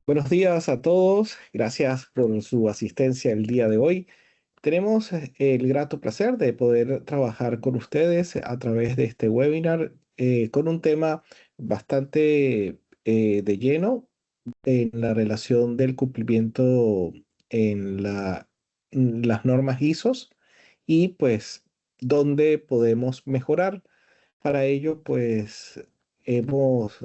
Buenos días a todos. Gracias por su asistencia el día de hoy. Tenemos el grato placer de poder trabajar con ustedes a través de este webinar con un tema bastante de lleno en la relación del cumplimiento en las normas ISOs y pues dónde podemos mejorar. Para ello, pues hemos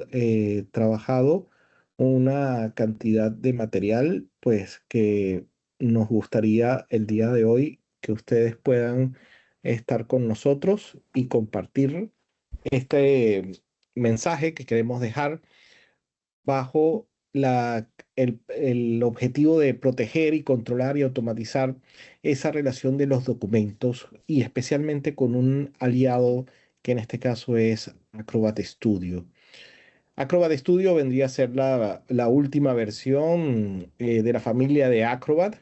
trabajado una cantidad de material, pues que nos gustaría el día de hoy que ustedes puedan estar con nosotros y compartir este mensaje que queremos dejar bajo el objetivo de proteger y controlar y automatizar esa relación de los documentos y especialmente con un aliado que en este caso es Acrobat Studio. Acrobat Studio vendría a ser la última versión de la familia de Acrobat,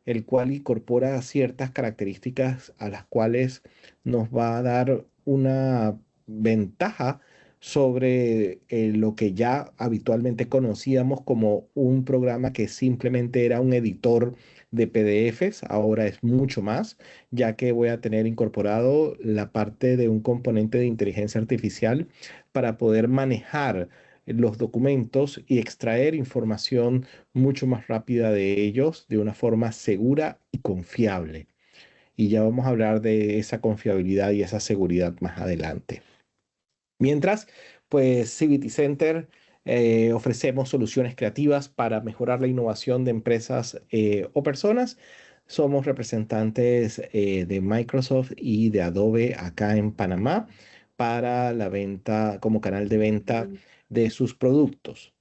el cual incorpora ciertas características a las cuales nos va a dar una ventaja sobre lo que ya habitualmente conocíamos como un programa que simplemente era un editor de PDFs. Ahora es mucho más, ya que voy a tener incorporado la parte de un componente de inteligencia artificial para poder manejar los documentos y extraer información mucho más rápida de ellos de una forma segura y confiable. Y ya vamos a hablar de esa confiabilidad y esa seguridad más adelante. Mientras, pues Civity Center ofrecemos soluciones creativas para mejorar la innovación de empresas o personas. Somos representantes de Microsoft y de Adobe acá en Panamá para la venta, como canal de venta de sus productos.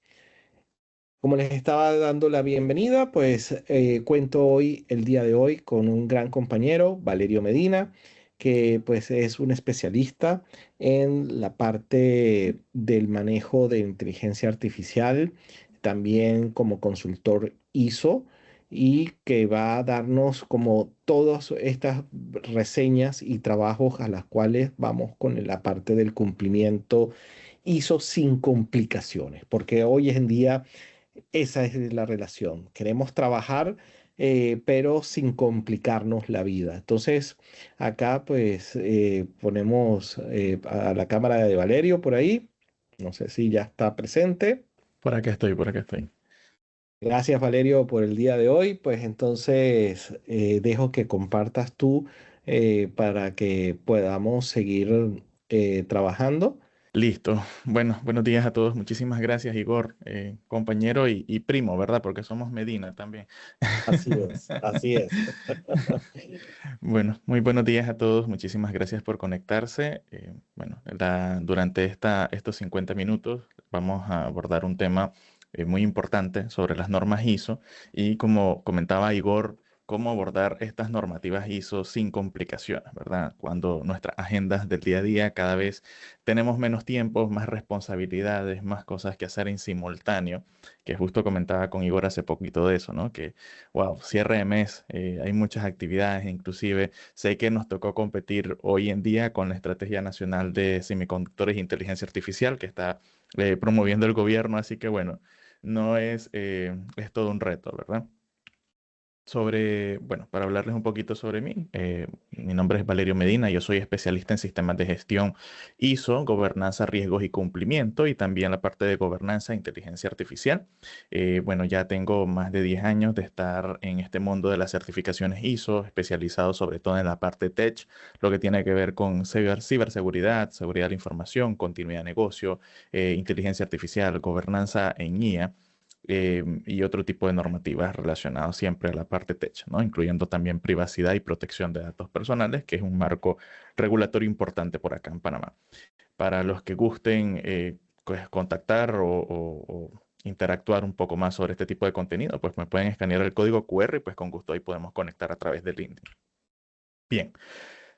Como les estaba dando la bienvenida, pues cuento hoy, el día de hoy, con un gran compañero, Valerio Medina, que pues es un especialista en la parte del manejo de inteligencia artificial, también como consultor ISO, y que va a darnos como todas estas reseñas y trabajos a las cuales vamos con la parte del cumplimiento ISO sin complicaciones, porque hoy en día esa es la relación. Queremos trabajar, pero sin complicarnos la vida. Entonces, acá pues ponemos a la cámara de Valerio por ahí. No sé si ya está presente. Por acá estoy, por acá estoy. Gracias, Valerio, por el día de hoy. Pues entonces dejo que compartas tú para que podamos seguir trabajando. Listo. Bueno, buenos días a todos. Muchísimas gracias, Igor, compañero y primo, ¿verdad? Porque somos Medina también. Así es, así es. Bueno, muy buenos días a todos. Muchísimas gracias por conectarse. Bueno, durante estos 50 minutos vamos a abordar un tema muy importante sobre las normas ISO y como comentaba Igor, cómo abordar estas normativas ISO sin complicaciones, ¿verdad? Cuando nuestras agendas del día a día cada vez tenemos menos tiempo, más responsabilidades, más cosas que hacer en simultáneo, que justo comentaba con Igor hace poquito de eso, ¿no? Que wow, cierre de mes, hay muchas actividades, inclusive sé que nos tocó competir hoy en día con la Estrategia Nacional de Semiconductores e Inteligencia Artificial que está promoviendo el gobierno, así que bueno, no es todo un reto, ¿verdad? Bueno, para hablarles un poquito sobre mí, mi nombre es Valerio Medina, yo soy especialista en sistemas de gestión ISO, gobernanza, riesgos y cumplimiento, y también la parte de gobernanza e inteligencia artificial. Bueno, ya tengo más de 10 años de estar en este mundo de las certificaciones ISO, especializado sobre todo en la parte tech, lo que tiene que ver con ciberseguridad, seguridad de la información, continuidad de negocio, inteligencia artificial, gobernanza en IA y otro tipo de normativas relacionadas siempre a la parte tech, ¿no? Incluyendo también privacidad y protección de datos personales, que es un marco regulatorio importante por acá en Panamá. Para los que gusten pues, contactar o interactuar un poco más sobre este tipo de contenido, pues me pueden escanear el código QR y pues con gusto ahí podemos conectar a través de LinkedIn. Bien.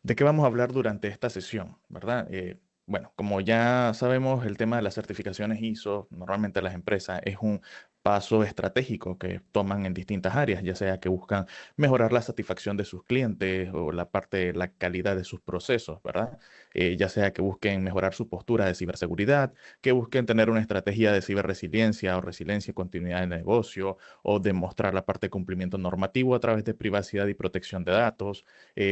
¿De qué vamos a hablar durante esta sesión, verdad? Bueno, como ya sabemos, el tema de las certificaciones ISO, normalmente las empresas, es un paso estratégico que toman en distintas áreas, ya sea que buscan mejorar la satisfacción de sus clientes o la parte, la calidad de sus procesos, ¿verdad? Ya sea que busquen mejorar su postura de ciberseguridad, que busquen tener una estrategia de ciberresiliencia o resiliencia y continuidad de negocio, o demostrar la parte de cumplimiento normativo a través de privacidad y protección de datos.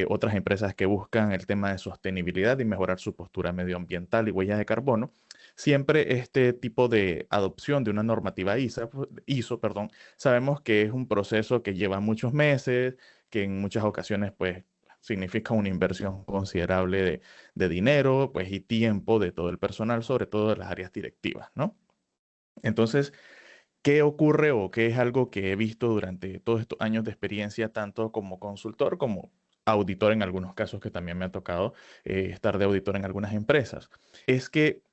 Otras empresas que buscan el tema de sostenibilidad y mejorar su postura medioambiental y huellas de carbono. Siempre este tipo de adopción de una normativa ISO, perdón, sabemos que es un proceso que lleva muchos meses, que en muchas ocasiones pues significa una inversión considerable de dinero pues, y tiempo de todo el personal, sobre todo de las áreas directivas, ¿no? Entonces, ¿qué ocurre o qué es algo que he visto durante todos estos años de experiencia, tanto como consultor como auditor en algunos casos que también me ha tocado estar de auditor en algunas empresas? Es que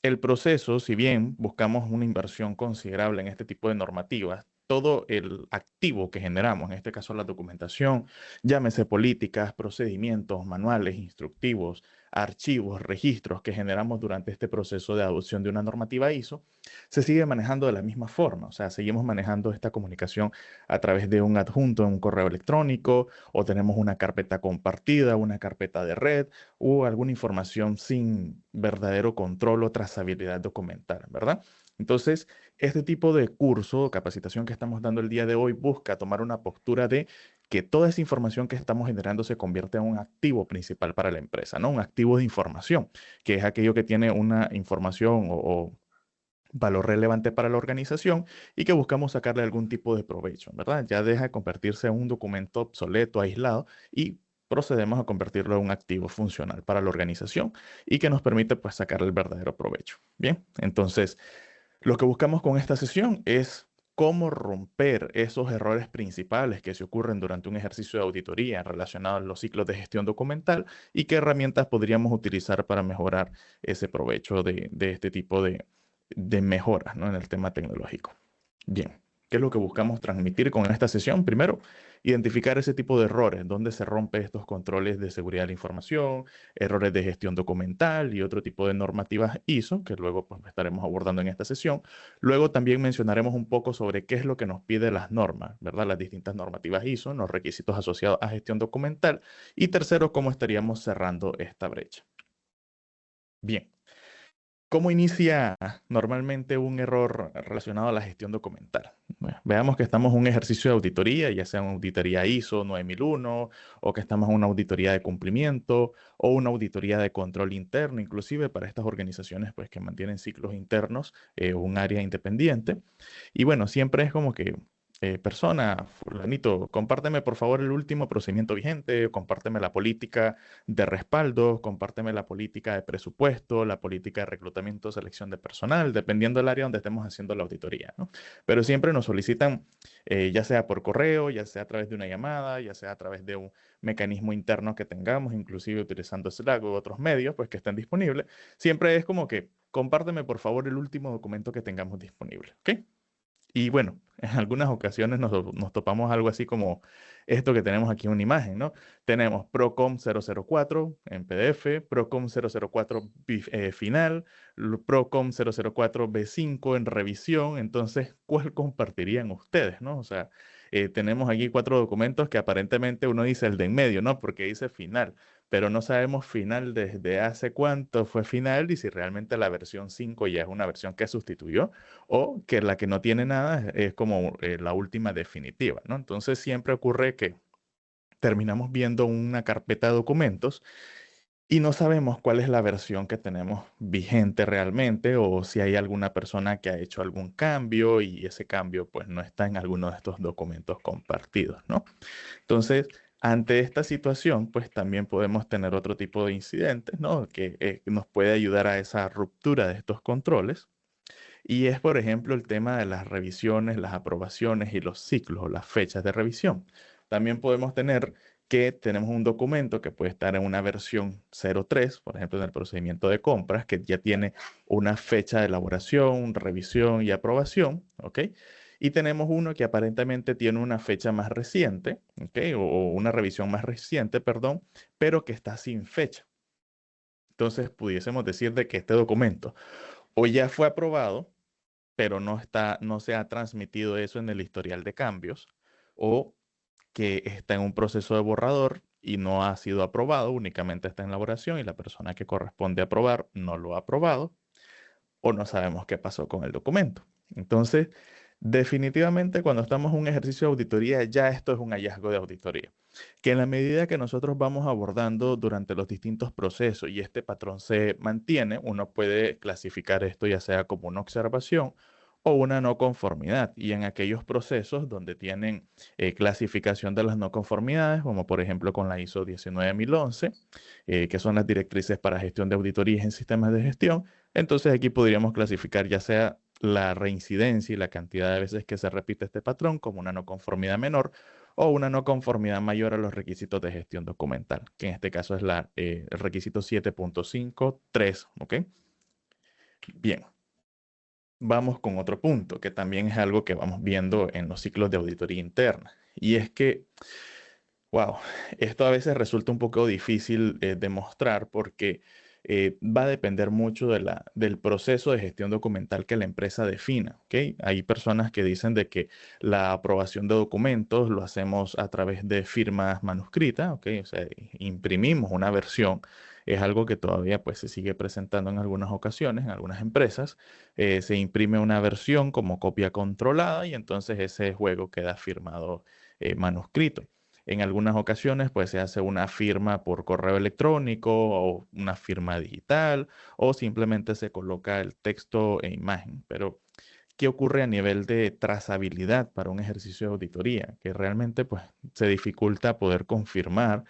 el proceso, si bien buscamos una inversión considerable en este tipo de normativas, todo el activo que generamos, en este caso la documentación, llámese políticas, procedimientos, manuales, instructivos, archivos, registros que generamos durante este proceso de adopción de una normativa ISO, se sigue manejando de la misma forma. O sea, seguimos manejando esta comunicación a través de un adjunto en un correo electrónico o tenemos una carpeta compartida, una carpeta de red o alguna información sin verdadero control o trazabilidad documental, ¿verdad? Entonces, este tipo de curso o capacitación que estamos dando el día de hoy busca tomar una postura de que toda esa información que estamos generando se convierte en un activo principal para la empresa, ¿no? Un activo de información, que es aquello que tiene una información o valor relevante para la organización y que buscamos sacarle algún tipo de provecho, ¿verdad? Ya deja de convertirse en un documento obsoleto, aislado y procedemos a convertirlo en un activo funcional para la organización y que nos permite pues sacar el verdadero provecho. Bien, entonces lo que buscamos con esta sesión es cómo romper esos errores principales que se ocurren durante un ejercicio de auditoría relacionado a los ciclos de gestión documental y qué herramientas podríamos utilizar para mejorar ese provecho de este tipo de mejoras, ¿no? En el tema tecnológico. Bien, ¿qué es lo que buscamos transmitir con esta sesión? Primero, identificar ese tipo de errores, donde se rompe estos controles de seguridad de la información, errores de gestión documental y otro tipo de normativas ISO, que luego pues, estaremos abordando en esta sesión. Luego también mencionaremos un poco sobre qué es lo que nos pide las normas, ¿verdad? Las distintas normativas ISO, los requisitos asociados a gestión documental. Y tercero, cómo estaríamos cerrando esta brecha. Bien. ¿Cómo inicia normalmente un error relacionado a la gestión documental? Bueno, veamos que estamos en un ejercicio de auditoría, ya sea una auditoría ISO 9001, o que estamos en una auditoría de cumplimiento, o una auditoría de control interno, inclusive para estas organizaciones pues, que mantienen ciclos internos, un área independiente. Y bueno, siempre es como que persona, fulanito, compárteme por favor el último procedimiento vigente, compárteme la política de respaldo, compárteme la política de presupuesto, la política de reclutamiento, selección de personal, dependiendo del área donde estemos haciendo la auditoría, ¿no? Pero siempre nos solicitan, ya sea por correo, ya sea a través de una llamada, ya sea a través de un mecanismo interno que tengamos, inclusive utilizando Slack u otros medios, pues que estén disponibles. Siempre es como que compárteme por favor el último documento que tengamos disponible, ¿ok? Y bueno, en algunas ocasiones nos topamos algo así como esto que tenemos aquí en una imagen, ¿no? Tenemos Procom 004 en PDF, Procom 004 final, Procom 004 B5 en revisión. Entonces, ¿cuál compartirían ustedes, no? O sea, tenemos aquí cuatro documentos que aparentemente uno dice el de en medio, ¿no? Porque dice final, pero no sabemos final desde hace cuánto fue final y si realmente la versión 5 ya es una versión que sustituyó o que la que no tiene nada es como la última definitiva, ¿no? Entonces siempre ocurre que terminamos viendo una carpeta de documentos y no sabemos cuál es la versión que tenemos vigente realmente o si hay alguna persona que ha hecho algún cambio y ese cambio pues no está en alguno de estos documentos compartidos, ¿no? Entonces, ante esta situación, pues también podemos tener otro tipo de incidentes, ¿no? Que nos puede ayudar a esa ruptura de estos controles. Y es, por ejemplo, el tema de las revisiones, las aprobaciones y los ciclos o las fechas de revisión. También podemos tener que tenemos un documento que puede estar en una versión 03, por ejemplo, en el procedimiento de compras, que ya tiene una fecha de elaboración, revisión y aprobación, ¿ok? Y tenemos uno que aparentemente tiene una fecha más reciente, ¿ok? O una revisión más reciente, perdón, pero que está sin fecha. Entonces, pudiésemos decir de que este documento o ya fue aprobado pero no se ha transmitido eso en el historial de cambios, o que está en un proceso de borrador y no ha sido aprobado, únicamente está en elaboración y la persona que corresponde aprobar no lo ha aprobado, o no sabemos qué pasó con el documento. Entonces, definitivamente cuando estamos en un ejercicio de auditoría, ya esto es un hallazgo de auditoría, que en la medida que nosotros vamos abordando durante los distintos procesos y este patrón se mantiene, uno puede clasificar esto ya sea como una observación o una no conformidad. Y en aquellos procesos donde tienen clasificación de las no conformidades, como por ejemplo con la ISO 19011, que son las directrices para gestión de auditorías en sistemas de gestión, entonces aquí podríamos clasificar ya sea la reincidencia y la cantidad de veces que se repite este patrón como una no conformidad menor o una no conformidad mayor a los requisitos de gestión documental, que en este caso es el requisito 7.5.3, ¿ok? Bien, vamos con otro punto, que también es algo que vamos viendo en los ciclos de auditoría interna, y es que, wow, esto a veces resulta un poco difícil de mostrar porque va a depender mucho del proceso de gestión documental que la empresa defina, ¿ok? Hay personas que dicen de que la aprobación de documentos lo hacemos a través de firmas manuscritas, ¿ok? O sea, imprimimos una versión. Es algo que todavía pues se sigue presentando en algunas ocasiones, en algunas empresas. Se imprime una versión como copia controlada y entonces ese juego queda firmado manuscrito. En algunas ocasiones, pues se hace una firma por correo electrónico o una firma digital o simplemente se coloca el texto e imagen. Pero, ¿qué ocurre a nivel de trazabilidad para un ejercicio de auditoría? Que realmente, pues, se dificulta poder confirmar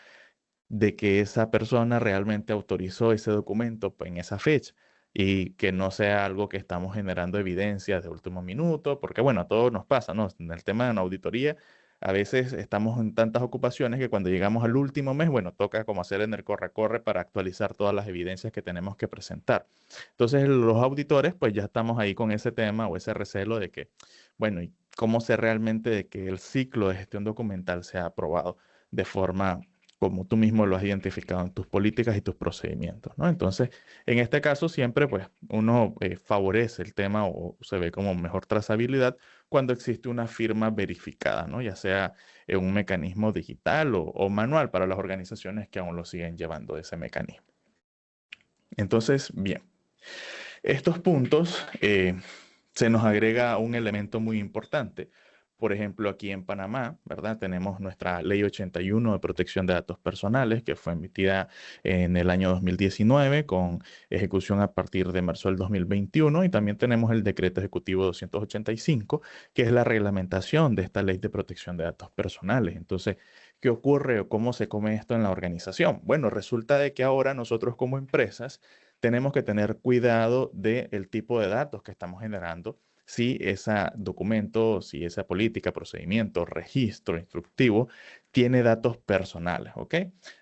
de que esa persona realmente autorizó ese documento pues, en esa fecha y que no sea algo que estamos generando evidencias de último minuto, porque bueno, a todos nos pasa, ¿no? En el tema de una auditoría, a veces estamos en tantas ocupaciones que cuando llegamos al último mes, bueno, toca como hacer en el corre-corre para actualizar todas las evidencias que tenemos que presentar. Entonces, los auditores, pues ya estamos ahí con ese tema o ese recelo de que, bueno, ¿y cómo sé realmente de que el ciclo de gestión documental sea aprobado de forma como tú mismo lo has identificado en tus políticas y tus procedimientos, ¿no? Entonces, en este caso siempre, pues, uno favorece el tema o se ve como mejor trazabilidad cuando existe una firma verificada, ¿no? Ya sea en un mecanismo digital o manual para las organizaciones que aún lo siguen llevando ese mecanismo. Entonces, bien, estos puntos se nos agrega un elemento muy importante. Por ejemplo, aquí en Panamá, ¿verdad? Tenemos nuestra Ley 81 de Protección de Datos Personales, que fue emitida en el año 2019 con ejecución a partir de marzo del 2021. Y también tenemos el Decreto Ejecutivo 285, que es la reglamentación de esta Ley de Protección de Datos Personales. Entonces, ¿qué ocurre o cómo se come esto en la organización? Bueno, resulta de que ahora nosotros como empresas tenemos que tener cuidado del tipo de datos que estamos generando, si ese documento, si esa política, procedimiento, registro instructivo tiene datos personales, ¿ok?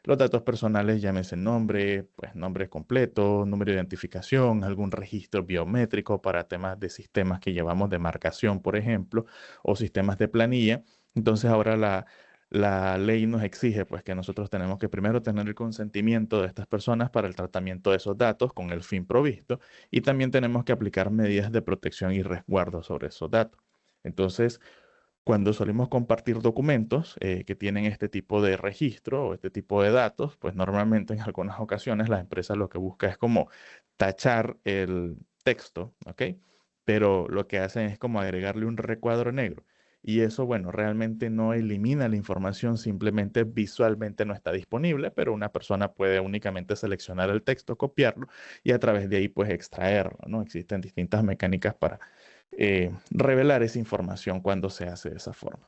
Los datos personales, llámese nombre, pues nombre completo, número de identificación, algún registro biométrico para temas de sistemas que llevamos de marcación, por ejemplo, o sistemas de planilla. Entonces ahora la ley nos exige pues que nosotros tenemos que primero tener el consentimiento de estas personas para el tratamiento de esos datos con el fin provisto y también tenemos que aplicar medidas de protección y resguardo sobre esos datos. Entonces, cuando solemos compartir documentos que tienen este tipo de registro o este tipo de datos, pues normalmente en algunas ocasiones la empresa lo que busca es como tachar el texto, ¿ok? Pero lo que hacen es como agregarle un recuadro negro. Y eso, bueno, realmente no elimina la información, simplemente visualmente no está disponible, pero una persona puede únicamente seleccionar el texto, copiarlo y a través de ahí pues extraerlo, ¿no? Existen distintas mecánicas para revelar esa información cuando se hace de esa forma.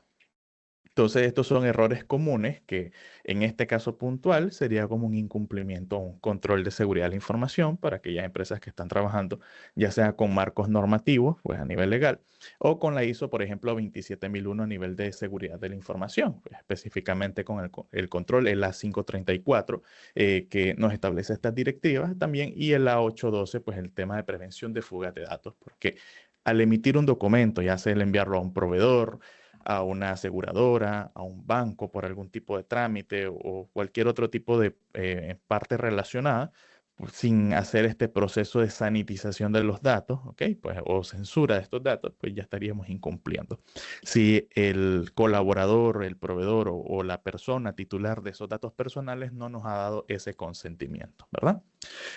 Entonces, estos son errores comunes que en este caso puntual sería como un incumplimiento o un control de seguridad de la información para aquellas empresas que están trabajando, ya sea con marcos normativos, pues a nivel legal, o con la ISO, por ejemplo, 27001 a nivel de seguridad de la información, pues, específicamente con el control, el A534, que nos establece estas directivas también, y el A812, pues el tema de prevención de fugas de datos, porque al emitir un documento, ya sea el enviarlo a un proveedor, a una aseguradora, a un banco por algún tipo de trámite o cualquier otro tipo de parte relacionada, sin hacer este proceso de sanitización de los datos, ¿ok? Pues, o censura de estos datos, pues ya estaríamos incumpliendo. Si el colaborador, el proveedor o la persona titular de esos datos personales no nos ha dado ese consentimiento, ¿verdad?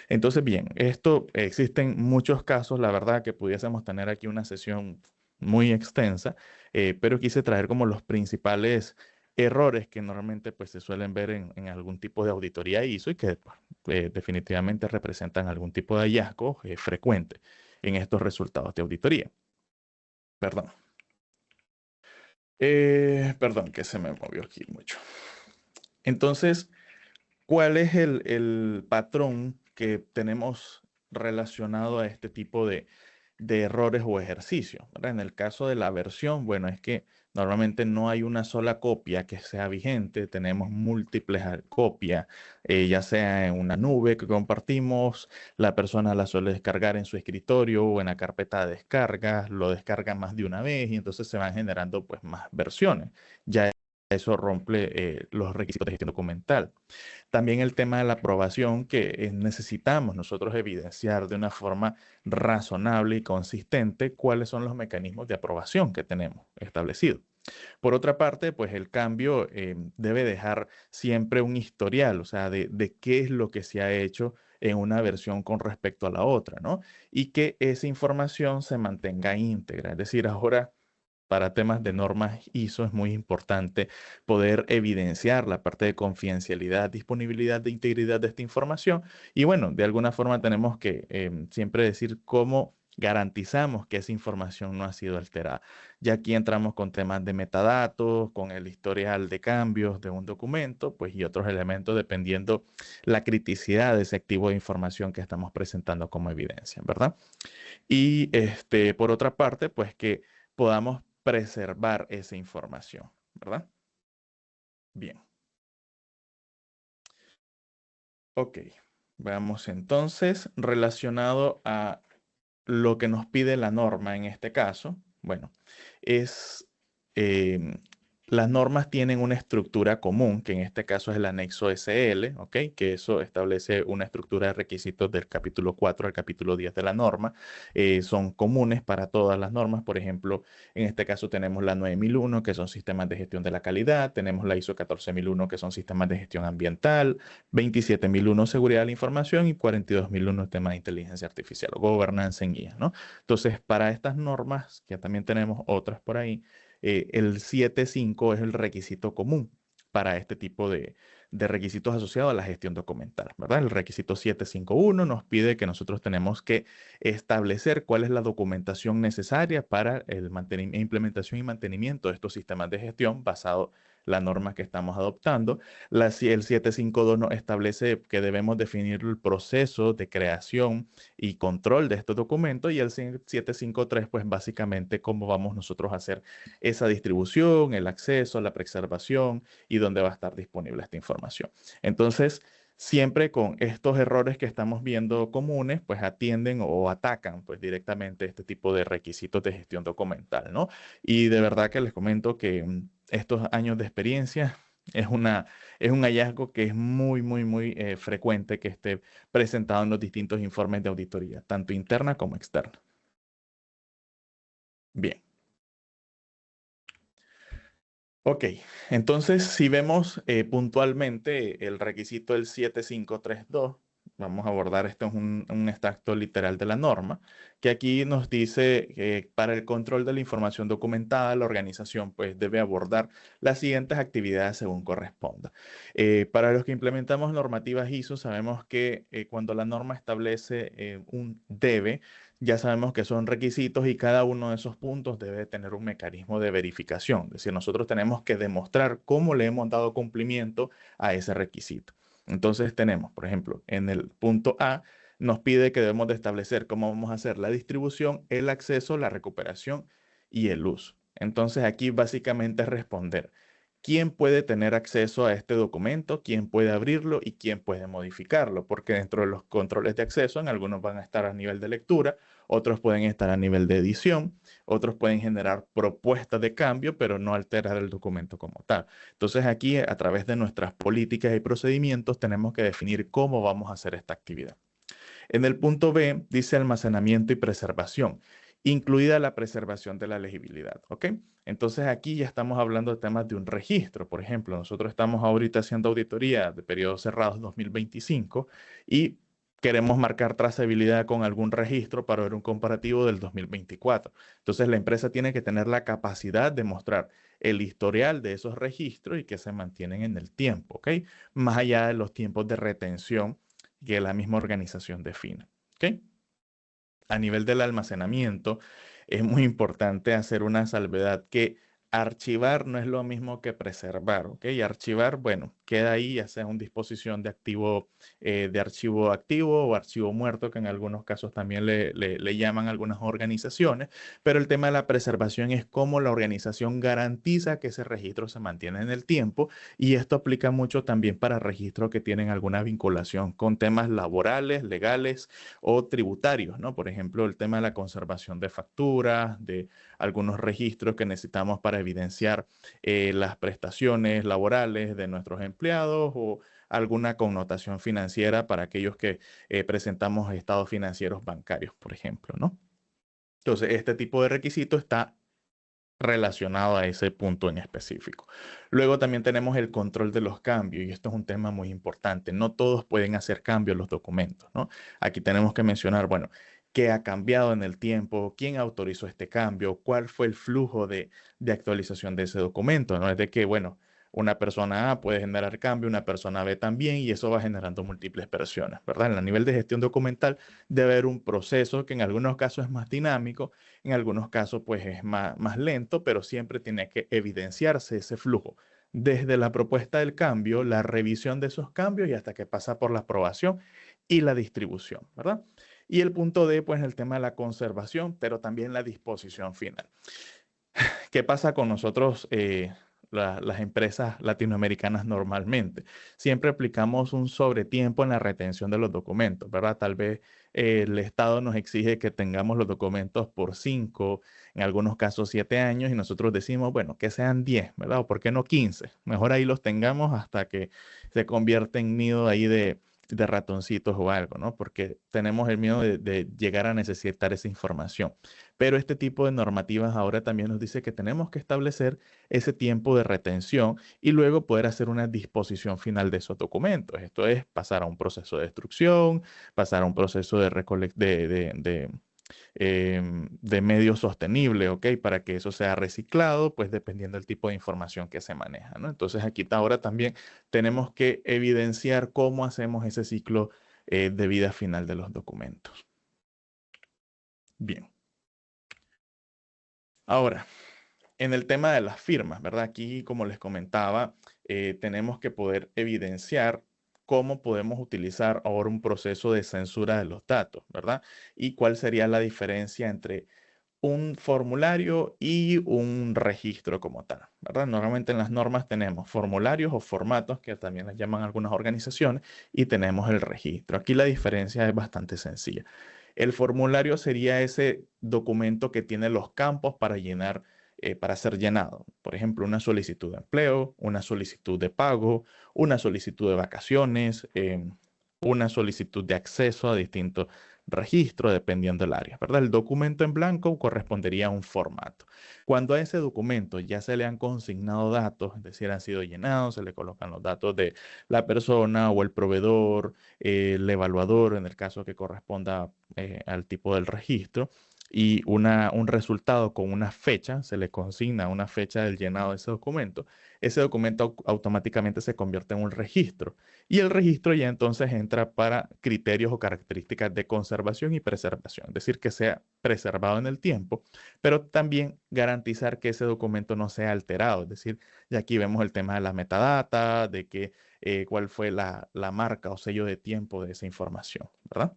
Entonces, bien, esto existen muchos casos, la verdad que pudiésemos tener aquí una sesión muy extensa, pero quise traer como los principales errores que normalmente pues, se suelen ver en algún tipo de auditoría ISO y que pues, definitivamente representan algún tipo de hallazgo frecuente en estos resultados de auditoría. Perdón. Perdón, que se me movió aquí mucho. Entonces, ¿cuál es el patrón que tenemos relacionado a este tipo de errores o ejercicios, ¿verdad? En el caso de la versión, bueno, es que normalmente no hay una sola copia que sea vigente, tenemos múltiples copias, ya sea en una nube que compartimos, la persona la suele descargar en su escritorio o en la carpeta de descargas, lo descarga más de una vez y entonces se van generando pues más versiones. Ya eso rompe los requisitos de gestión documental. También el tema de la aprobación que necesitamos nosotros evidenciar de una forma razonable y consistente cuáles son los mecanismos de aprobación que tenemos establecidos. Por otra parte, pues el cambio debe dejar siempre un historial, o sea, de qué es lo que se ha hecho en una versión con respecto a la otra, ¿no? Y que esa información se mantenga íntegra. Es decir, ahora para temas de normas ISO es muy importante poder evidenciar la parte de confidencialidad, disponibilidad de integridad de esta información. Y bueno, de alguna forma tenemos que siempre decir cómo garantizamos que esa información no ha sido alterada. Ya aquí entramos con temas de metadatos, con el historial de cambios de un documento, pues y otros elementos dependiendo la criticidad de ese activo de información que estamos presentando como evidencia, ¿verdad? Y por otra parte, pues que podamos preservar esa información, ¿verdad? Bien. Ok. Veamos entonces, relacionado a lo que nos pide la norma en este caso, bueno, es em, las normas tienen una estructura común, que en este caso es el anexo SL, ¿ok? Que eso establece una estructura de requisitos del capítulo 4 al capítulo 10 de la norma. Son comunes para todas las normas. Por ejemplo, en este caso tenemos la 9001, que son sistemas de gestión de la calidad. Tenemos la ISO 14001, que son sistemas de gestión ambiental. 27001, seguridad de la información. Y 42001, tema de inteligencia artificial o gobernanza en guía, ¿no? Entonces, para estas normas, que también tenemos otras por ahí, el 7.5 es el requisito común para este tipo de requisitos asociados a la gestión documental, ¿verdad? El requisito 751 nos pide que nosotros tenemos que establecer cuál es la documentación necesaria para el implementación y mantenimiento de estos sistemas de gestión basado en la norma que estamos adoptando. El 752 nos establece que debemos definir el proceso de creación y control de estos documentos y el 753, pues básicamente cómo vamos nosotros a hacer esa distribución, el acceso, la preservación y dónde va a estar disponible esta información. Entonces, siempre con estos errores que estamos viendo comunes, pues atienden o atacan pues directamente este tipo de requisitos de gestión documental, ¿no? Y de verdad que les comento que estos años de experiencia es un hallazgo que es muy frecuente que esté presentado en los distintos informes de auditoría, tanto interna como externa. Bien. Ok, entonces si vemos puntualmente el requisito del 7532, vamos a abordar esto es un extracto literal de la norma, que aquí nos dice que para el control de la información documentada, la organización pues debe abordar las siguientes actividades según corresponda. Para los que implementamos normativas ISO, sabemos que cuando la norma establece un debe, ya sabemos que son requisitos y cada uno de esos puntos debe tener un mecanismo de verificación. Es decir, nosotros tenemos que demostrar cómo le hemos dado cumplimiento a ese requisito. Entonces tenemos, por ejemplo, en el punto A, nos pide que debemos de establecer cómo vamos a hacer la distribución, el acceso, la recuperación y el uso. Entonces aquí básicamente es responder quién puede tener acceso a este documento, quién puede abrirlo y quién puede modificarlo, porque dentro de los controles de acceso, en algunos van a estar a nivel de lectura, otros pueden estar a nivel de edición, otros pueden generar propuestas de cambio, pero no alterar el documento como tal. Entonces aquí, a través de nuestras políticas y procedimientos, tenemos que definir cómo vamos a hacer esta actividad. En el punto B dice almacenamiento y preservación, incluida la preservación de la legibilidad, ¿ok? Entonces aquí ya estamos hablando de temas de un registro. Por ejemplo, nosotros estamos ahorita haciendo auditoría de periodos cerrados 2025 y queremos marcar trazabilidad con algún registro para ver un comparativo del 2024. Entonces la empresa tiene que tener la capacidad de mostrar el historial de esos registros y que se mantienen en el tiempo, ¿ok? Más allá de los tiempos de retención que la misma organización define, ¿ok? A nivel del almacenamiento, es muy importante hacer una salvedad que archivar no es lo mismo que preservar, ¿ok? Y archivar, bueno, queda ahí, ya sea una disposición de activo, de archivo activo o archivo muerto, que en algunos casos también le llaman algunas organizaciones, pero el tema de la preservación es cómo la organización garantiza que ese registro se mantiene en el tiempo, y esto aplica mucho también para registros que tienen alguna vinculación con temas laborales, legales o tributarios, ¿no? Por ejemplo, el tema de la conservación de facturas, de algunos registros que necesitamos para evidenciar las prestaciones laborales de nuestros empleados o alguna connotación financiera para aquellos que presentamos estados financieros bancarios, por ejemplo, ¿no? Entonces, este tipo de requisito está relacionado a ese punto en específico. Luego también tenemos el control de los cambios, y esto es un tema muy importante. No todos pueden hacer cambios en los documentos, ¿no? Aquí tenemos que mencionar, bueno, qué ha cambiado en el tiempo, quién autorizó este cambio, cuál fue el flujo de actualización de ese documento, ¿no? Es de que, bueno, una persona A puede generar cambio, una persona B también, y eso va generando múltiples versiones, ¿verdad? En el nivel de gestión documental debe haber un proceso que en algunos casos es más dinámico, en algunos casos, pues es más lento, pero siempre tiene que evidenciarse ese flujo, desde la propuesta del cambio, la revisión de esos cambios y hasta que pasa por la aprobación y la distribución, ¿verdad? Y el punto D, pues el tema de la conservación, pero también la disposición final. ¿Qué pasa con nosotros, las empresas latinoamericanas normalmente? Siempre aplicamos un sobretiempo en la retención de los documentos, ¿verdad? Tal vez el Estado nos exige que tengamos los documentos por 5, en algunos casos 7 años, y nosotros decimos, bueno, que sean 10, ¿verdad? O por qué no 15. Mejor ahí los tengamos hasta que se convierta en nido ahí de ratoncitos o algo, ¿no? Porque tenemos el miedo de llegar a necesitar esa información. Pero este tipo de normativas ahora también nos dice que tenemos que establecer ese tiempo de retención y luego poder hacer una disposición final de esos documentos. Esto es pasar a un proceso de destrucción, pasar a un proceso de medio sostenible, ¿ok? Para que eso sea reciclado, pues dependiendo del tipo de información que se maneja, ¿no? Entonces aquí ahora también tenemos que evidenciar cómo hacemos ese ciclo de vida final de los documentos. Bien. Ahora, en el tema de las firmas, ¿verdad? Aquí, como les comentaba, tenemos que poder evidenciar cómo podemos utilizar ahora un proceso de censura de los datos, ¿verdad? Y cuál sería la diferencia entre un formulario y un registro como tal, ¿verdad? Normalmente en las normas tenemos formularios o formatos, que también les llaman algunas organizaciones, y tenemos el registro. Aquí la diferencia es bastante sencilla. El formulario sería ese documento que tiene los campos para llenar, para ser llenado. Por ejemplo, una solicitud de empleo, una solicitud de pago, una solicitud de vacaciones, una solicitud de acceso a distintos registros, dependiendo del área, ¿verdad? El documento en blanco correspondería a un formato. Cuando a ese documento ya se le han consignado datos, es decir, han sido llenados, se le colocan los datos de la persona o el proveedor, el evaluador, en el caso que corresponda al tipo del registro, y un resultado con una fecha, se le consigna una fecha del llenado de ese documento automáticamente se convierte en un registro. Y el registro ya entonces entra para criterios o características de conservación y preservación, es decir, que sea preservado en el tiempo, pero también garantizar que ese documento no sea alterado, es decir, y aquí vemos el tema de la metadata, de que cuál fue la marca o sello de tiempo de esa información, ¿verdad?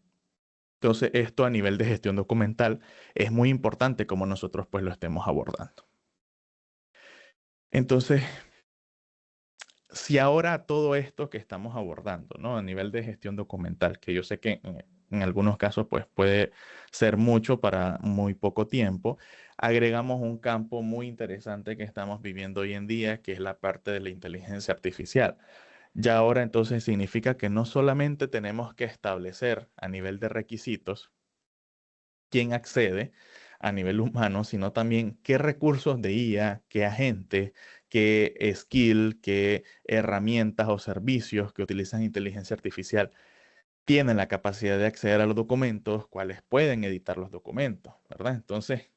Entonces, esto a nivel de gestión documental es muy importante como nosotros pues lo estemos abordando. Entonces, si ahora todo esto que estamos abordando, ¿no? A nivel de gestión documental, que yo sé que en algunos casos pues puede ser mucho para muy poco tiempo, agregamos un campo muy interesante que estamos viviendo hoy en día, que es la parte de la inteligencia artificial. Ya ahora entonces significa que no solamente tenemos que establecer a nivel de requisitos quién accede a nivel humano, sino también qué recursos de IA, qué agentes, qué skill, qué herramientas o servicios que utilizan inteligencia artificial tienen la capacidad de acceder a los documentos, cuáles pueden editar los documentos, ¿verdad? Entonces,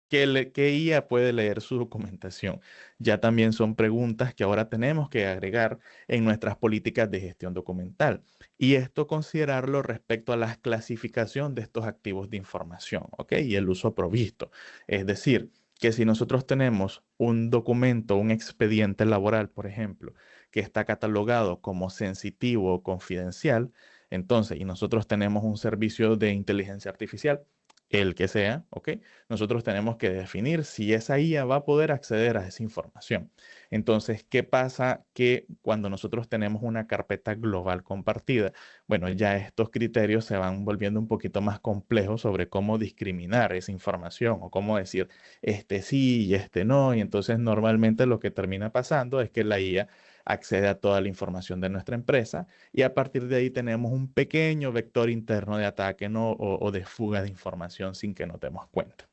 ¿qué IA puede leer su documentación? Ya también son preguntas que ahora tenemos que agregar en nuestras políticas de gestión documental. Y esto considerarlo respecto a la clasificación de estos activos de información, ¿ok? Y el uso provisto. Es decir, que si nosotros tenemos un documento, un expediente laboral, por ejemplo, que está catalogado como sensitivo o confidencial, entonces, y nosotros tenemos un servicio de inteligencia artificial, el que sea, ¿ok? Nosotros tenemos que definir si esa IA va a poder acceder a esa información. Entonces, ¿qué pasa que cuando nosotros tenemos una carpeta global compartida? Bueno, ya estos criterios se van volviendo un poquito más complejos sobre cómo discriminar esa información o cómo decir este sí y este no. Y entonces normalmente lo que termina pasando es que la IA accede a toda la información de nuestra empresa y a partir de ahí tenemos un pequeño vector interno de ataque, ¿no? O de fuga de información sin que nos demos cuenta.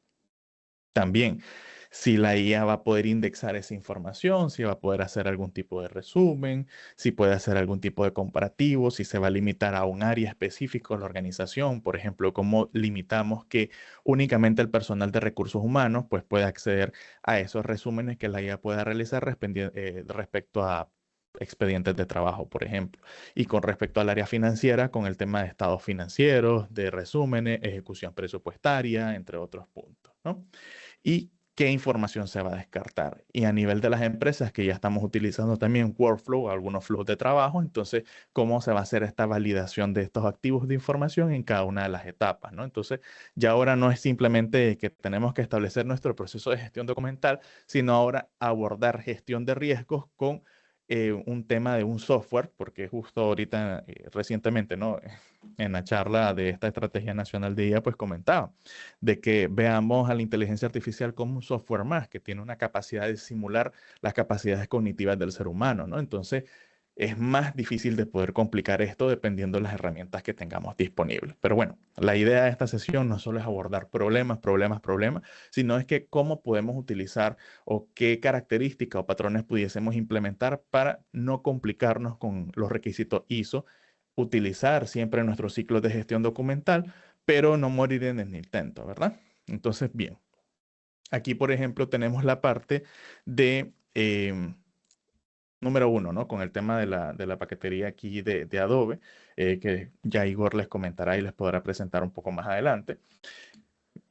También, si la IA va a poder indexar esa información, si va a poder hacer algún tipo de resumen, si puede hacer algún tipo de comparativo, si se va a limitar a un área específico de la organización, por ejemplo, cómo limitamos que únicamente el personal de recursos humanos pues pueda acceder a esos resúmenes que la IA pueda realizar respecto a expedientes de trabajo, por ejemplo. Y con respecto al área financiera, con el tema de estados financieros, de resúmenes, ejecución presupuestaria, entre otros puntos, ¿no? Y qué información se va a descartar. Y a nivel de las empresas que ya estamos utilizando también workflow, algunos flujos de trabajo, entonces, ¿cómo se va a hacer esta validación de estos activos de información en cada una de las etapas, ¿no? Entonces, ya ahora no es simplemente que tenemos que establecer nuestro proceso de gestión documental, sino ahora abordar gestión de riesgos con un tema de un software, porque justo ahorita, recientemente, ¿no? En la charla de esta Estrategia Nacional de IA, pues comentaba de que veamos a la inteligencia artificial como un software más que tiene una capacidad de simular las capacidades cognitivas del ser humano, ¿no? Entonces, es más difícil de poder complicar esto dependiendo de las herramientas que tengamos disponibles. Pero bueno, la idea de esta sesión no solo es abordar problemas, sino es que cómo podemos utilizar o qué características o patrones pudiésemos implementar para no complicarnos con los requisitos ISO, utilizar siempre nuestro ciclo de gestión documental, pero no morir en el intento, ¿verdad? Entonces, bien, aquí por ejemplo tenemos la parte de, número uno, ¿no? Con el tema de la paquetería aquí de Adobe, que ya Igor les comentará y les podrá presentar un poco más adelante.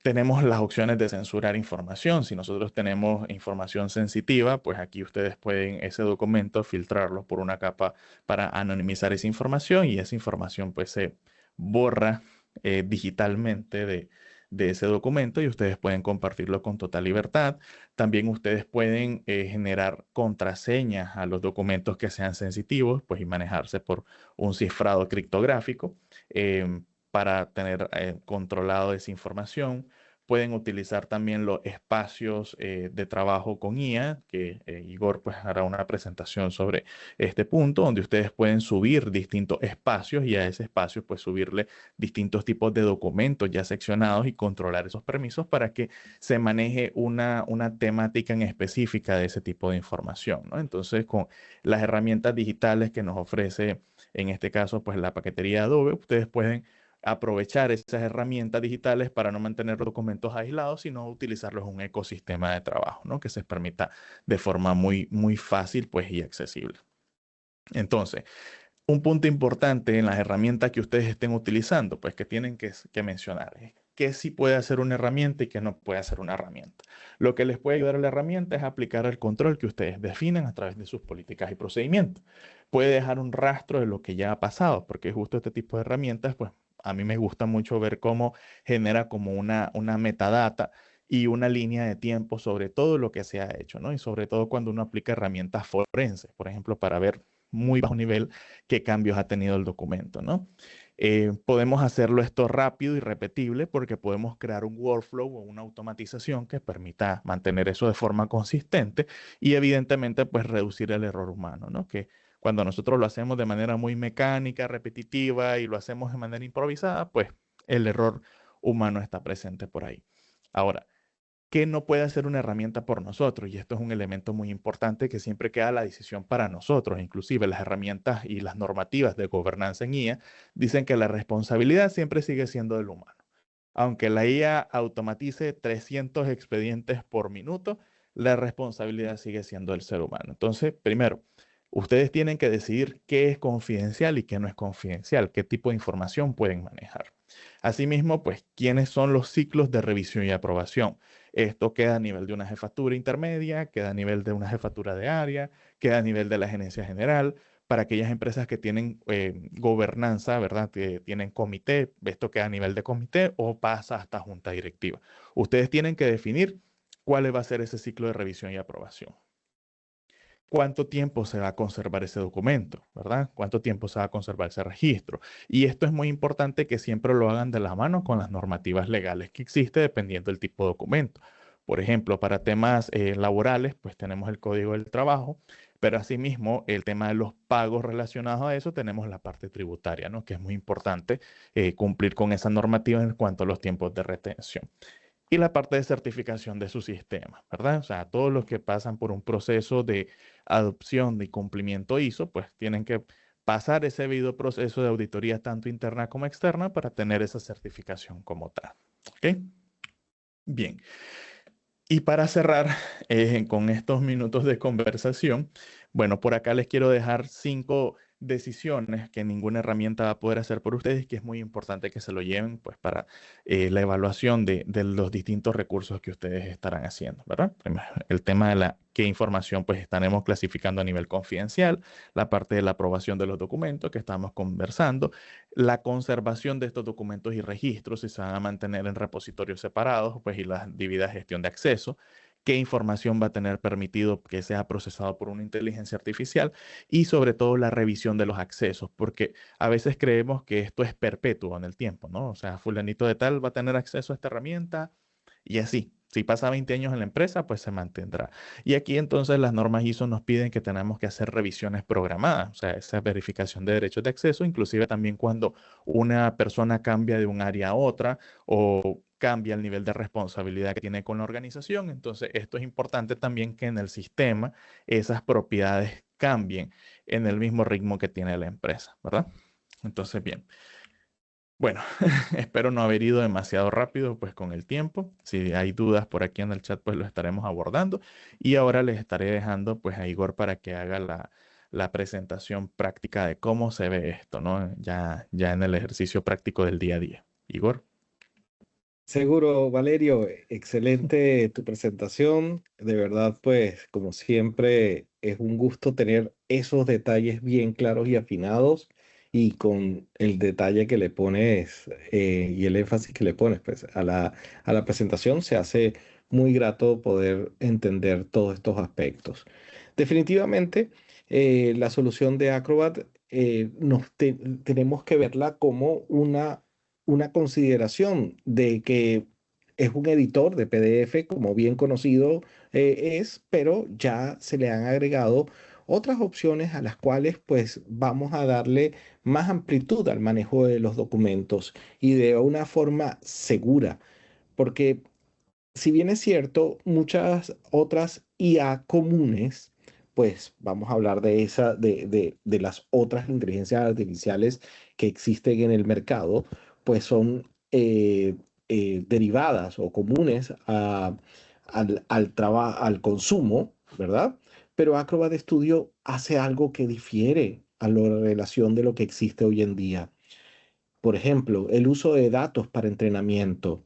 Tenemos las opciones de censurar información. Si nosotros tenemos información sensitiva, pues aquí ustedes pueden ese documento filtrarlo por una capa para anonimizar esa información y esa información pues se borra digitalmente de ese documento y ustedes pueden compartirlo con total libertad. También ustedes pueden generar contraseñas a los documentos que sean sensitivos, pues y manejarse por un cifrado criptográfico. Para tener controlado esa información. Pueden utilizar también los espacios de trabajo con IA, que Igor pues hará una presentación sobre este punto, donde ustedes pueden subir distintos espacios y a ese espacio pues subirle distintos tipos de documentos ya seccionados y controlar esos permisos para que se maneje una temática en específica de ese tipo de información, ¿no? Entonces, con las herramientas digitales que nos ofrece, en este caso, pues la paquetería Adobe, ustedes pueden aprovechar esas herramientas digitales para no mantener los documentos aislados, sino utilizarlos en un ecosistema de trabajo, ¿no? Que se permita de forma muy fácil, pues, y accesible. Entonces, un punto importante en las herramientas que ustedes estén utilizando, pues que tienen que mencionar es qué sí puede hacer una herramienta y qué no puede hacer una herramienta. Lo que les puede ayudar a la herramienta es aplicar el control que ustedes definen a través de sus políticas y procedimientos. Puede dejar un rastro de lo que ya ha pasado, porque justo este tipo de herramientas, pues a mí me gusta mucho ver cómo genera como una metadata y una línea de tiempo sobre todo lo que se ha hecho, ¿no? Y sobre todo cuando uno aplica herramientas forenses, por ejemplo, para ver muy bajo nivel qué cambios ha tenido el documento, ¿no? Podemos hacerlo esto rápido y repetible porque podemos crear un workflow o una automatización que permita mantener eso de forma consistente y evidentemente pues reducir el error humano, ¿no? Que Cuando nosotros lo hacemos de manera muy mecánica, repetitiva y lo hacemos de manera improvisada, pues el error humano está presente por ahí. Ahora, ¿qué no puede hacer una herramienta por nosotros? Y esto es un elemento muy importante que siempre queda la decisión para nosotros. Inclusive las herramientas y las normativas de gobernanza en IA dicen que la responsabilidad siempre sigue siendo del humano. Aunque la IA automatice 300 expedientes por minuto, la responsabilidad sigue siendo del ser humano. Entonces, primero, ustedes tienen que decidir qué es confidencial y qué no es confidencial, qué tipo de información pueden manejar. Asimismo, pues, ¿quiénes son los ciclos de revisión y aprobación? Esto queda a nivel de una jefatura intermedia, queda a nivel de una jefatura de área, queda a nivel de la gerencia general. Para aquellas empresas que tienen gobernanza, ¿verdad? Que tienen comité, esto queda a nivel de comité o pasa hasta junta directiva. Ustedes tienen que definir cuál va a ser ese ciclo de revisión y aprobación. ¿Cuánto tiempo se va a conservar ese documento, verdad? ¿Cuánto tiempo se va a conservar ese registro? Y esto es muy importante que siempre lo hagan de la mano con las normativas legales que existen dependiendo del tipo de documento. Por ejemplo, para temas laborales, pues tenemos el Código del Trabajo, pero asimismo el tema de los pagos relacionados a eso tenemos la parte tributaria, ¿no? Que es muy importante cumplir con esa normativa en cuanto a los tiempos de retención y la parte de certificación de su sistema, ¿verdad? O sea, todos los que pasan por un proceso de adopción de cumplimiento ISO, pues tienen que pasar ese debido proceso de auditoría tanto interna como externa para tener esa certificación como tal. ¿Ok? Bien. Y para cerrar con estos minutos de conversación, bueno, por acá les quiero dejar 5 decisiones que ninguna herramienta va a poder hacer por ustedes, que es muy importante que se lo lleven pues para la evaluación de los distintos recursos que ustedes estarán haciendo, ¿verdad? Primero, el tema de qué información pues estaremos clasificando a nivel confidencial, la parte de la aprobación de los documentos que estamos conversando, la conservación de estos documentos y registros, si se van a mantener en repositorios separados, pues y la debida gestión de acceso, qué información va a tener permitido que sea procesado por una inteligencia artificial y sobre todo la revisión de los accesos, porque a veces creemos que esto es perpetuo en el tiempo, ¿no? O sea, fulanito de tal va a tener acceso a esta herramienta y así. Si pasa 20 años en la empresa, pues se mantendrá. Y aquí entonces las normas ISO nos piden que tenemos que hacer revisiones programadas, o sea, esa verificación de derechos de acceso, inclusive también cuando una persona cambia de un área a otra o cambia el nivel de responsabilidad que tiene con la organización. Entonces, esto es importante también que en el sistema esas propiedades cambien en el mismo ritmo que tiene la empresa, ¿verdad? Entonces, bien. Bueno, espero no haber ido demasiado rápido pues con el tiempo. Si hay dudas por aquí en el chat pues lo estaremos abordando. Y ahora les estaré dejando pues a Igor para que haga la presentación práctica de cómo se ve esto, ¿no? Ya en el ejercicio práctico del día a día. Igor. Seguro, Valerio, excelente tu presentación. De verdad, pues, como siempre, es un gusto tener esos detalles bien claros y afinados y con el detalle que le pones y el énfasis que le pones, pues, a la presentación se hace muy grato poder entender todos estos aspectos. Definitivamente, la solución de Acrobat tenemos que verla como una consideración de que es un editor de PDF, como bien conocido es, pero ya se le han agregado otras opciones a las cuales pues vamos a darle más amplitud al manejo de los documentos y de una forma segura, porque si bien es cierto, muchas otras IA comunes, pues vamos a hablar de de las otras inteligencias artificiales que existen en el mercado, pues son derivadas o comunes al consumo, ¿verdad? Pero Acrobat Studio hace algo que difiere a la relación de lo que existe hoy en día. Por ejemplo, el uso de datos para entrenamiento.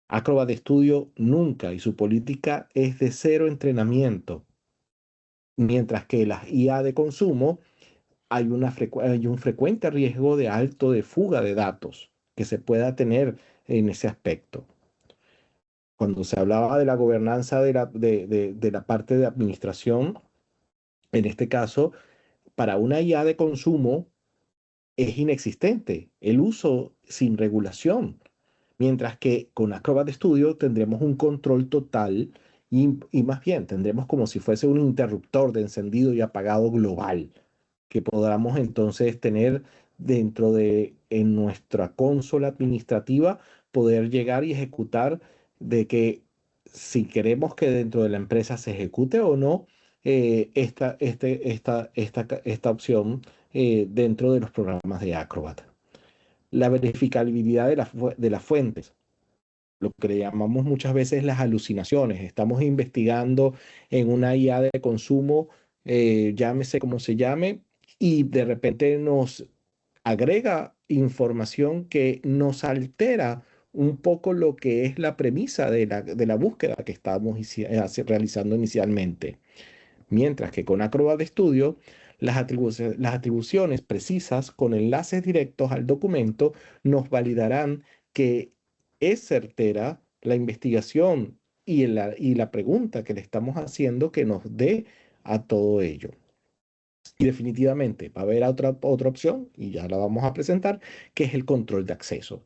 Acrobat Studio nunca y su política es de cero entrenamiento, mientras que las IA de consumo hay un frecuente riesgo de alto de fuga de datos que se pueda tener en ese aspecto. Cuando se hablaba de la gobernanza de la parte de administración, en este caso, para una IA de consumo es inexistente el uso sin regulación. Mientras que con Acrobat Studio tendremos un control total y más bien tendremos como si fuese un interruptor de encendido y apagado global. que podamos entonces tener dentro de en nuestra consola administrativa, poder llegar y ejecutar de que si queremos que dentro de la empresa se ejecute o no esta opción dentro de los programas de Acrobat. La verificabilidad de las fuentes, lo que le llamamos muchas veces las alucinaciones. Estamos investigando en una IA de consumo, llámese como se llame, y de repente nos agrega información que nos altera un poco lo que es la premisa de la búsqueda que estábamos realizando inicialmente. Mientras que con Acrobat Studio, las atribuciones precisas con enlaces directos al documento nos validarán que es certera la investigación y la pregunta que le estamos haciendo que nos dé a todo ello. Y definitivamente va a haber otra opción, y ya la vamos a presentar, que es el control de acceso.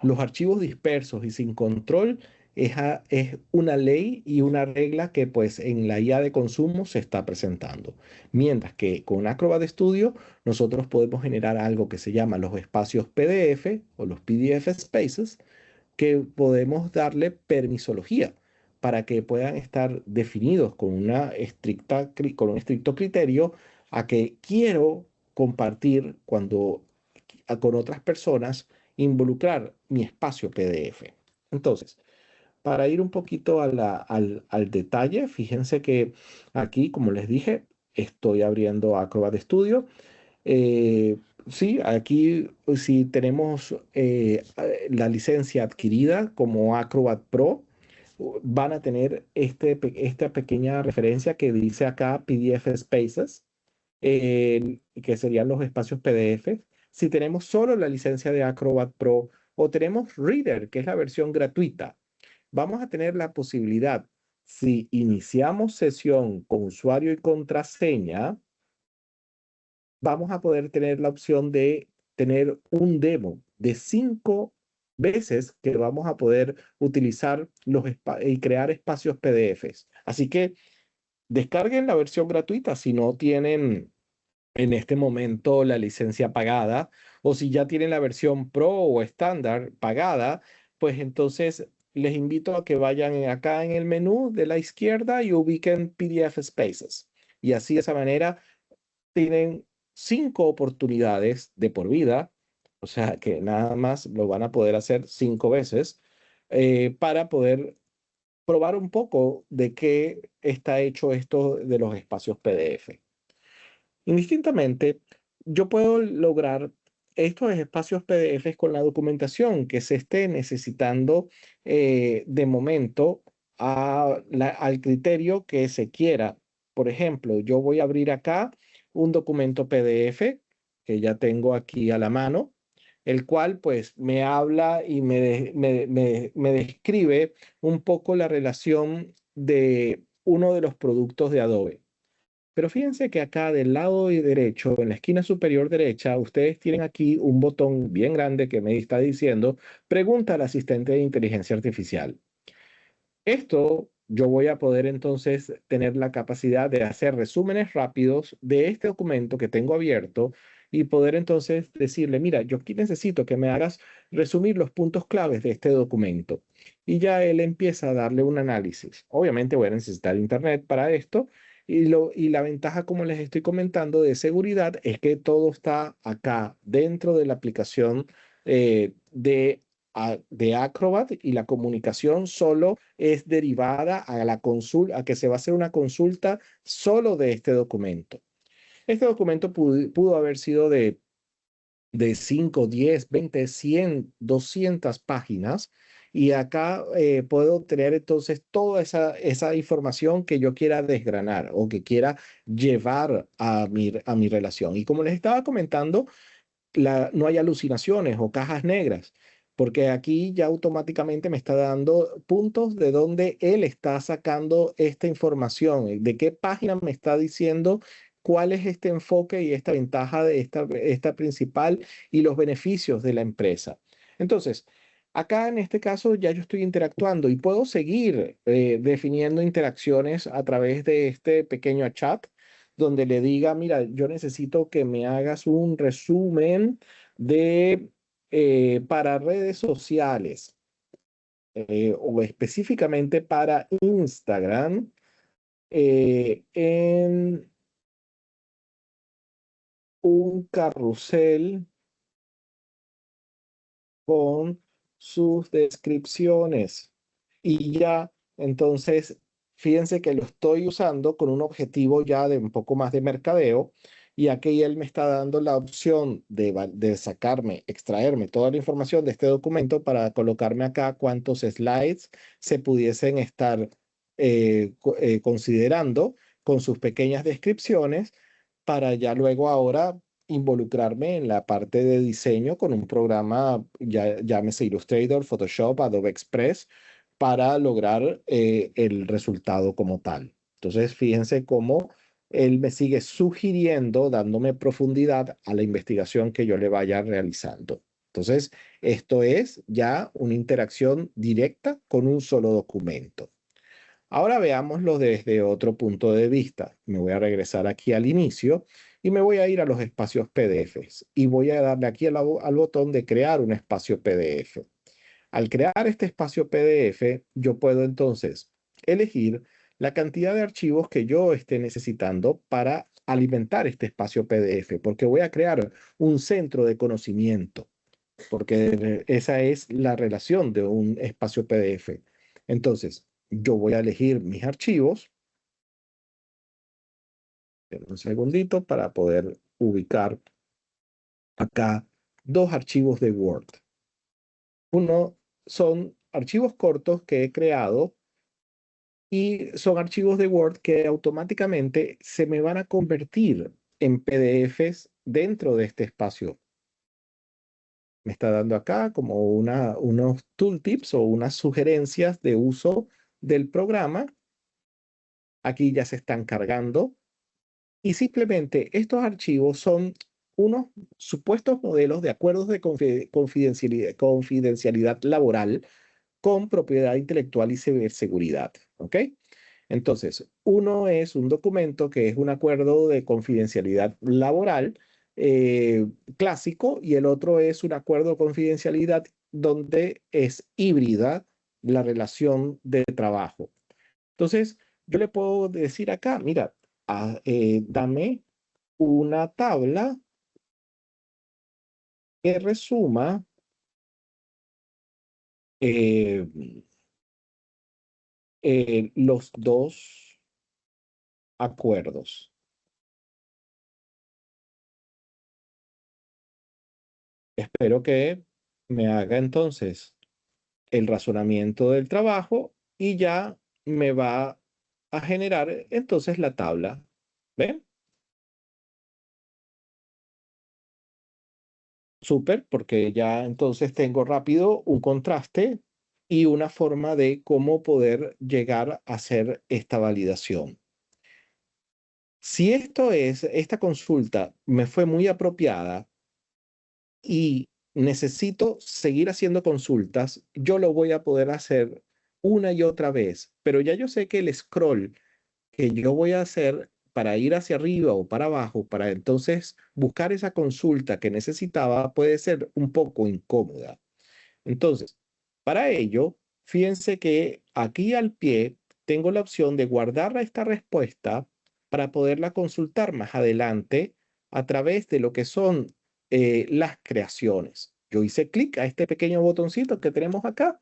Los archivos dispersos y sin control es una ley y una regla que pues en la IA de consumo se está presentando. Mientras que con Acrobat Studio nosotros podemos generar algo que se llama los espacios PDF o los PDF Spaces, que podemos darle permisología para que puedan estar definidos con con un estricto criterio a que quiero compartir con otras personas, involucrar mi espacio PDF. Entonces, para ir un poquito al detalle, fíjense que aquí, como les dije, estoy abriendo Acrobat Studio. Eh, sí, aquí si tenemos la licencia adquirida como Acrobat Pro, van a tener esta pequeña referencia que dice acá PDF Spaces, que serían los espacios PDF. Si tenemos solo la licencia de Acrobat Pro o tenemos Reader, que es la versión gratuita, vamos a tener la posibilidad, si iniciamos sesión con usuario y contraseña, vamos a poder tener la opción de tener un demo de 5 veces que vamos a poder utilizar y crear espacios PDFs. Así que descarguen la versión gratuita si no tienen en este momento la licencia pagada, o si ya tienen la versión Pro o estándar pagada, pues entonces les invito a que vayan acá en el menú de la izquierda y ubiquen PDF Spaces. Y así de esa manera tienen 5 oportunidades de por vida, o sea que nada más lo van a poder hacer 5 veces para poder probar un poco de qué está hecho esto de los espacios PDF. Indistintamente, yo puedo lograr estos espacios PDFs con la documentación que se esté necesitando de momento al criterio que se quiera. Por ejemplo, yo voy a abrir acá un documento PDF que ya tengo aquí a la mano, el cual pues me habla y me describe un poco la relación de uno de los productos de Adobe. Pero fíjense que acá del lado derecho, en la esquina superior derecha, ustedes tienen aquí un botón bien grande que me está diciendo, pregunta al asistente de inteligencia artificial. Esto yo voy a poder entonces tener la capacidad de hacer resúmenes rápidos de este documento que tengo abierto y poder entonces decirle, mira, yo aquí necesito que me hagas resumir los puntos claves de este documento. Y ya él empieza a darle un análisis. Obviamente voy a necesitar internet para esto. Y la ventaja, como les estoy comentando, de seguridad es que todo está acá dentro de la aplicación de Acrobat, y la comunicación solo es derivada a la consulta, a que se va a hacer una consulta solo de este documento. Este documento pudo haber sido de 5, 10, 20, 100, 200 páginas. Y acá puedo tener entonces toda esa información que yo quiera desgranar o que quiera llevar a mi relación. Y como les estaba comentando, no hay alucinaciones o cajas negras, porque aquí ya automáticamente me está dando puntos de donde él está sacando esta información, de qué página me está diciendo cuál es este enfoque y esta ventaja de esta principal y los beneficios de la empresa. Entonces, acá en este caso ya yo estoy interactuando y puedo seguir definiendo interacciones a través de este pequeño chat donde le diga, mira, yo necesito que me hagas un resumen de para redes sociales o específicamente para Instagram en un carrusel con sus descripciones. Y ya, entonces, fíjense que lo estoy usando con un objetivo ya de un poco más de mercadeo. Y aquí él me está dando la opción de sacarme, extraerme toda la información de este documento para colocarme acá cuántos slides se pudiesen estar considerando con sus pequeñas descripciones para ya luego ahora involucrarme en la parte de diseño con un programa, ya, llámese Illustrator, Photoshop, Adobe Express, para lograr el resultado como tal. Entonces, fíjense cómo él me sigue sugiriendo, dándome profundidad a la investigación que yo le vaya realizando. Entonces, esto es ya una interacción directa con un solo documento. Ahora veámoslo desde otro punto de vista. Me voy a regresar aquí al inicio y me voy a ir a los espacios PDFs y voy a darle aquí al botón de crear un espacio PDF. Al crear este espacio PDF, yo puedo entonces elegir la cantidad de archivos que yo esté necesitando para alimentar este espacio PDF, porque voy a crear un centro de conocimiento, porque esa es la relación de un espacio PDF. Entonces, yo voy a elegir mis archivos. Un segundito para poder ubicar acá dos archivos de Word. Uno son archivos cortos que he creado y son archivos de Word que automáticamente se me van a convertir en PDFs dentro de este espacio. Me está dando acá como unos tooltips o unas sugerencias de uso del programa. Aquí ya se están cargando. Y simplemente estos archivos son unos supuestos modelos de acuerdos de confidencialidad laboral con propiedad intelectual y ciberseguridad. ¿Ok? Entonces, uno es un documento que es un acuerdo de confidencialidad laboral clásico y el otro es un acuerdo de confidencialidad donde es híbrida la relación de trabajo. Entonces, yo le puedo decir acá, mira, dame una tabla que resuma eh, los dos acuerdos. Espero que me haga entonces el razonamiento del trabajo y ya me va a generar entonces la tabla. ¿Ven? Súper, porque ya entonces tengo rápido un contraste y una forma de cómo poder llegar a hacer esta validación. Si esta consulta me fue muy apropiada y necesito seguir haciendo consultas, yo lo voy a poder hacer una y otra vez, pero ya yo sé que el scroll que yo voy a hacer para ir hacia arriba o para abajo, para entonces buscar esa consulta que necesitaba, puede ser un poco incómoda. Entonces, para ello, fíjense que aquí al pie tengo la opción de guardar esta respuesta para poderla consultar más adelante a través de lo que son las creaciones. Yo hice clic a este pequeño botoncito que tenemos acá,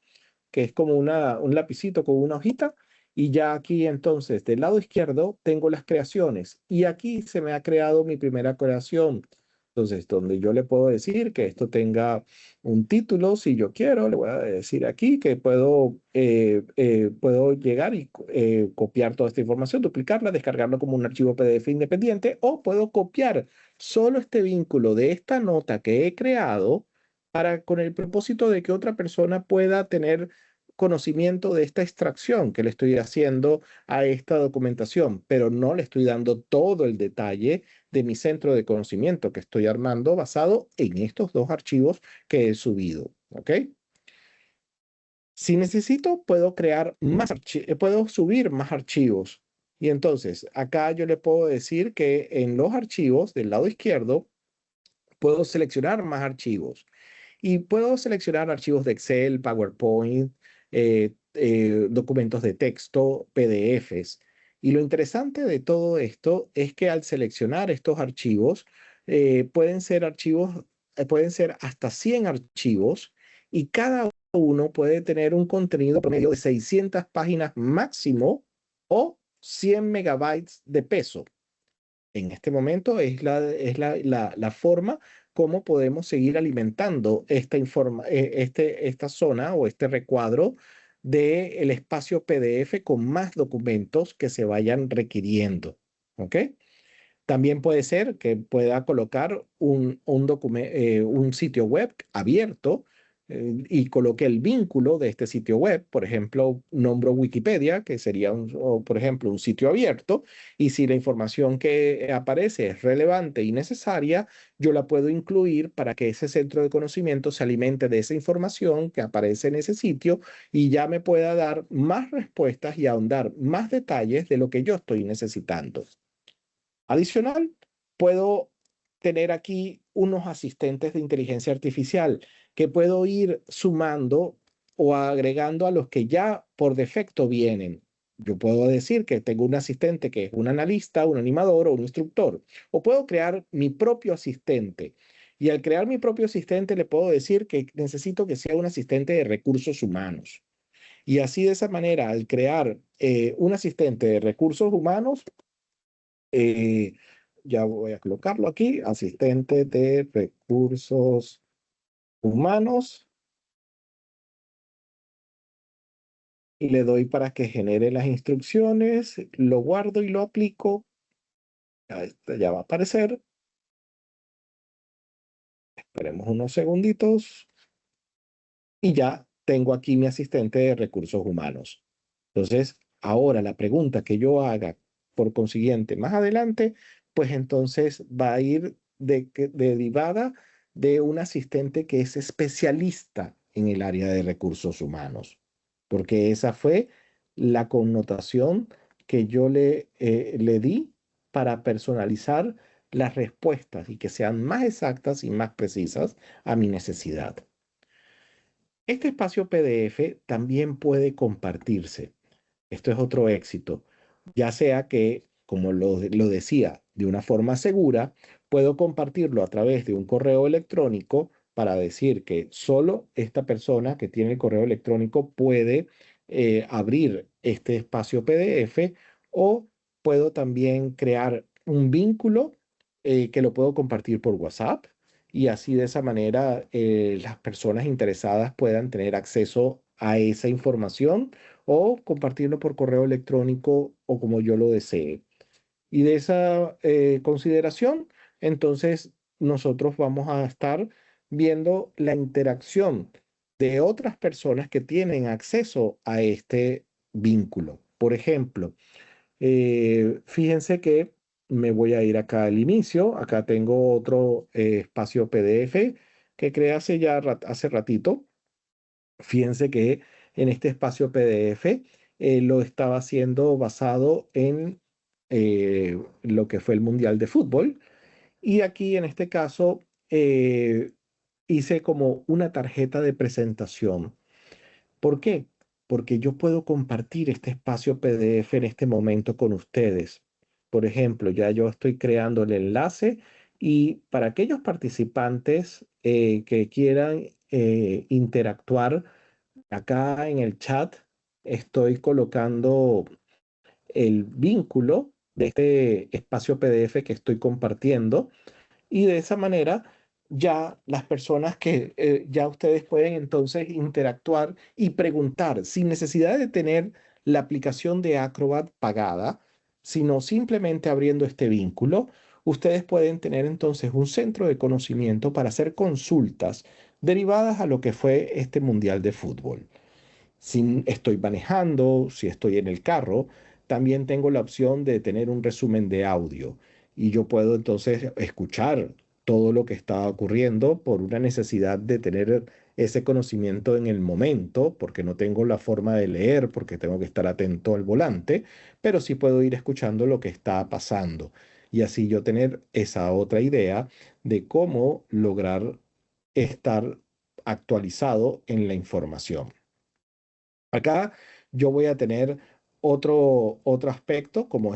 que es como un lapicito con una hojita, y ya aquí entonces del lado izquierdo tengo las creaciones y aquí se me ha creado mi primera creación. Entonces, donde yo le puedo decir que esto tenga un título, si yo quiero, le voy a decir aquí que puedo llegar y copiar toda esta información, duplicarla, descargarlo como un archivo PDF independiente, o puedo copiar solo este vínculo de esta nota que he creado para con el propósito de que otra persona pueda tener conocimiento de esta extracción que le estoy haciendo a esta documentación, pero no le estoy dando todo el detalle de mi centro de conocimiento que estoy armando basado en estos dos archivos que he subido. ¿Ok? Si necesito, puedo subir más archivos Y entonces, acá yo le puedo decir que en los archivos del lado izquierdo puedo seleccionar más archivos. Y puedo seleccionar archivos de Excel, PowerPoint, documentos de texto, PDFs. Y lo interesante de todo esto es que al seleccionar estos archivos, pueden ser hasta 100 archivos y cada uno puede tener un contenido promedio de 600 páginas máximo o 100 megabytes de peso. En este momento la forma cómo podemos seguir alimentando esta zona o este recuadro del espacio PDF con más documentos que se vayan requiriendo. ¿Ok? También puede ser que pueda colocar un sitio web abierto y coloque el vínculo de este sitio web. Por ejemplo, nombro Wikipedia, que sería, por ejemplo, un sitio abierto. Y si la información que aparece es relevante y necesaria, yo la puedo incluir para que ese centro de conocimiento se alimente de esa información que aparece en ese sitio y ya me pueda dar más respuestas y ahondar más detalles de lo que yo estoy necesitando. Adicional, puedo tener aquí unos asistentes de inteligencia artificial que puedo ir sumando o agregando a los que ya por defecto vienen. Yo puedo decir que tengo un asistente que es un analista, un animador o un instructor. O puedo crear mi propio asistente. Y al crear mi propio asistente le puedo decir que necesito que sea un asistente de recursos humanos. Y así de esa manera, al crear un asistente de recursos humanos, eh, ya voy a colocarlo aquí, asistente de recursos humanos, y le doy para que genere las instrucciones, lo guardo y lo aplico. Ya va a aparecer. Esperemos unos segunditos y ya tengo aquí mi asistente de recursos humanos. Entonces, ahora la pregunta que yo haga, por consiguiente, más adelante, pues entonces va a ir derivada de un asistente que es especialista en el área de recursos humanos, porque esa fue la connotación que yo le di para personalizar las respuestas y que sean más exactas y más precisas a mi necesidad. Este espacio PDF también puede compartirse. Esto es otro éxito, ya sea que, como lo decía, de una forma segura, puedo compartirlo a través de un correo electrónico para decir que solo esta persona que tiene el correo electrónico puede abrir este espacio PDF, o puedo también crear un vínculo que lo puedo compartir por WhatsApp y así de esa manera las personas interesadas puedan tener acceso a esa información o compartirlo por correo electrónico o como yo lo desee. Y de esa consideración, entonces nosotros vamos a estar viendo la interacción de otras personas que tienen acceso a este vínculo. Por ejemplo, fíjense que me voy a ir acá al inicio. Acá tengo otro espacio PDF que creé hace ratito. Fíjense que en este espacio PDF lo estaba haciendo basado en lo que fue el Mundial de Fútbol. Y aquí en este caso hice como una tarjeta de presentación. ¿Por qué? Porque yo puedo compartir este espacio PDF en este momento con ustedes. Por ejemplo, ya yo estoy creando el enlace y para aquellos participantes que quieran interactuar, acá en el chat estoy colocando el vínculo de este espacio PDF que estoy compartiendo y de esa manera ya las personas ya ustedes pueden entonces interactuar y preguntar sin necesidad de tener la aplicación de Acrobat pagada, sino simplemente abriendo este vínculo, ustedes pueden tener entonces un centro de conocimiento para hacer consultas derivadas a lo que fue este Mundial de Fútbol. Si estoy manejando, si estoy en el carro, también tengo la opción de tener un resumen de audio y yo puedo entonces escuchar todo lo que está ocurriendo por una necesidad de tener ese conocimiento en el momento, porque no tengo la forma de leer, porque tengo que estar atento al volante, pero sí puedo ir escuchando lo que está pasando y así yo tener esa otra idea de cómo lograr estar actualizado en la información. Acá yo voy a tener otro aspecto, como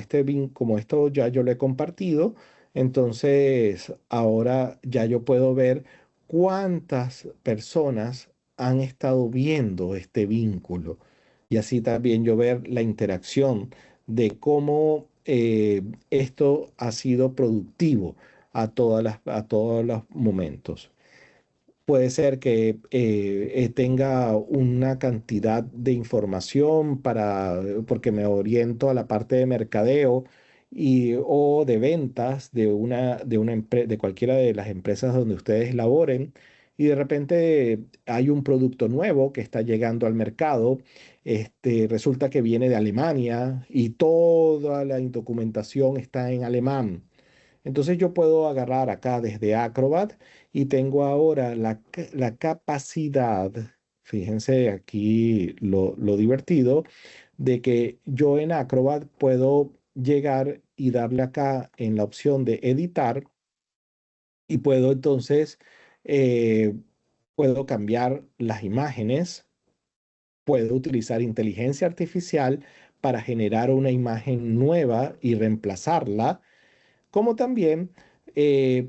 como esto ya yo lo he compartido, entonces ahora ya yo puedo ver cuántas personas han estado viendo este vínculo y así también yo ver la interacción de cómo esto ha sido productivo a todos los momentos. Puede ser que tenga una cantidad de información porque me oriento a la parte de mercadeo o de ventas de cualquiera de las empresas donde ustedes laboren. Y de repente hay un producto nuevo que está llegando al mercado. Resulta que viene de Alemania y toda la documentación está en alemán. Entonces yo puedo agarrar acá desde Acrobat y tengo ahora la capacidad, fíjense aquí lo divertido, de que yo en Acrobat puedo llegar y darle acá en la opción de editar y puedo entonces, eh, puedo cambiar las imágenes, puedo utilizar inteligencia artificial para generar una imagen nueva y reemplazarla como también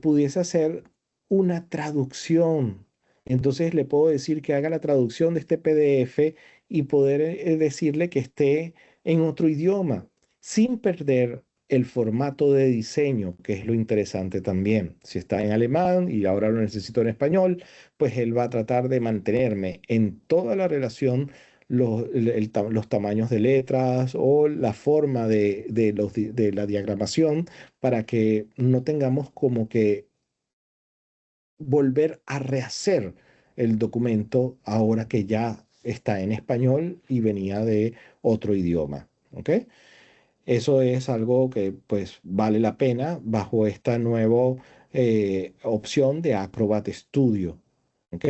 pudiese hacer una traducción. Entonces le puedo decir que haga la traducción de este PDF y poder decirle que esté en otro idioma, sin perder el formato de diseño, que es lo interesante también. Si está en alemán y ahora lo necesito en español, pues él va a tratar de mantenerme en toda la relación los tamaños de letras o la forma de la diagramación para que no tengamos como que volver a rehacer el documento ahora que ya está en español y venía de otro idioma. ¿Ok? Eso es algo que pues vale la pena bajo esta nueva opción de Acrobat Studio. ¿Ok?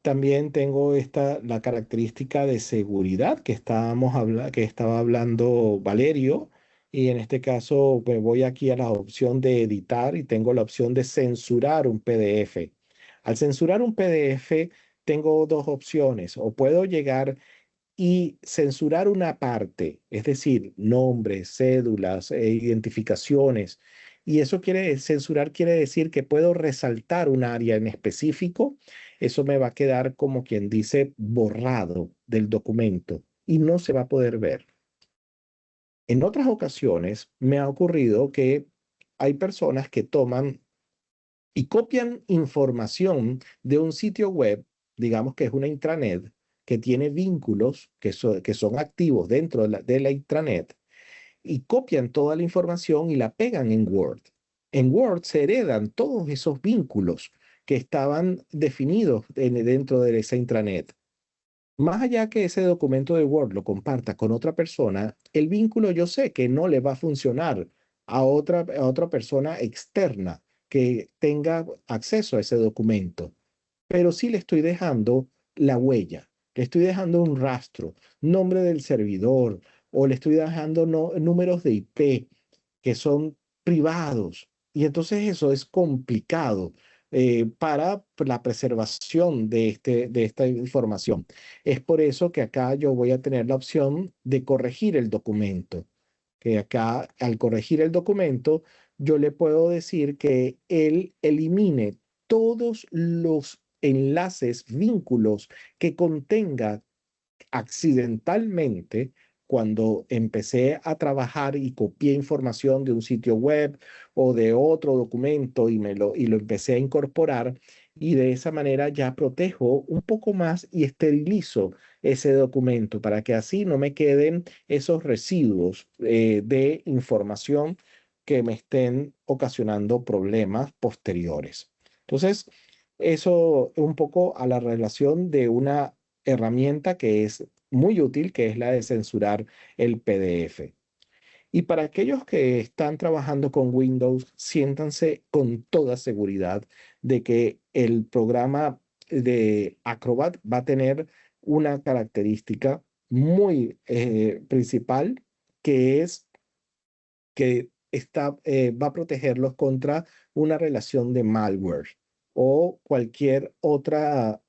También tengo la característica de seguridad que estaba hablando Valerio. Y en este caso, me voy aquí a la opción de editar y tengo la opción de censurar un PDF. Al censurar un PDF, tengo dos opciones. O puedo llegar y censurar una parte, es decir, nombres, cédulas, identificaciones. Y censurar quiere decir que puedo resaltar un área en específico. Eso me va a quedar como quien dice borrado del documento y no se va a poder ver. En otras ocasiones me ha ocurrido que hay personas que toman y copian información de un sitio web, digamos que es una intranet, que tiene vínculos que son activos dentro de la intranet, y copian toda la información y la pegan en Word. En Word se heredan todos esos vínculos que estaban definidos dentro de esa intranet. Más allá que ese documento de Word lo comparta con otra persona, el vínculo yo sé que no le va a funcionar a otra persona externa que tenga acceso a ese documento, pero sí le estoy dejando la huella, le estoy dejando un rastro, nombre del servidor o le estoy dejando números de IP que son privados. Y entonces eso es complicado para la preservación de esta información. Es por eso que acá yo voy a tener la opción de corregir el documento, que acá al corregir el documento, yo le puedo decir que él elimine todos los enlaces, vínculos que contenga accidentalmente cuando empecé a trabajar y copié información de un sitio web o de otro documento y lo empecé a incorporar y de esa manera ya protejo un poco más y esterilizo ese documento para que así no me queden esos residuos de información que me estén ocasionando problemas posteriores. Entonces, eso un poco a la relación de una herramienta que es muy útil, que es la de censurar el PDF. Y para aquellos que están trabajando con Windows, siéntanse con toda seguridad de que el programa de Acrobat va a tener una característica muy principal, que es que va a protegerlos contra una relación de malware o cualquier otra,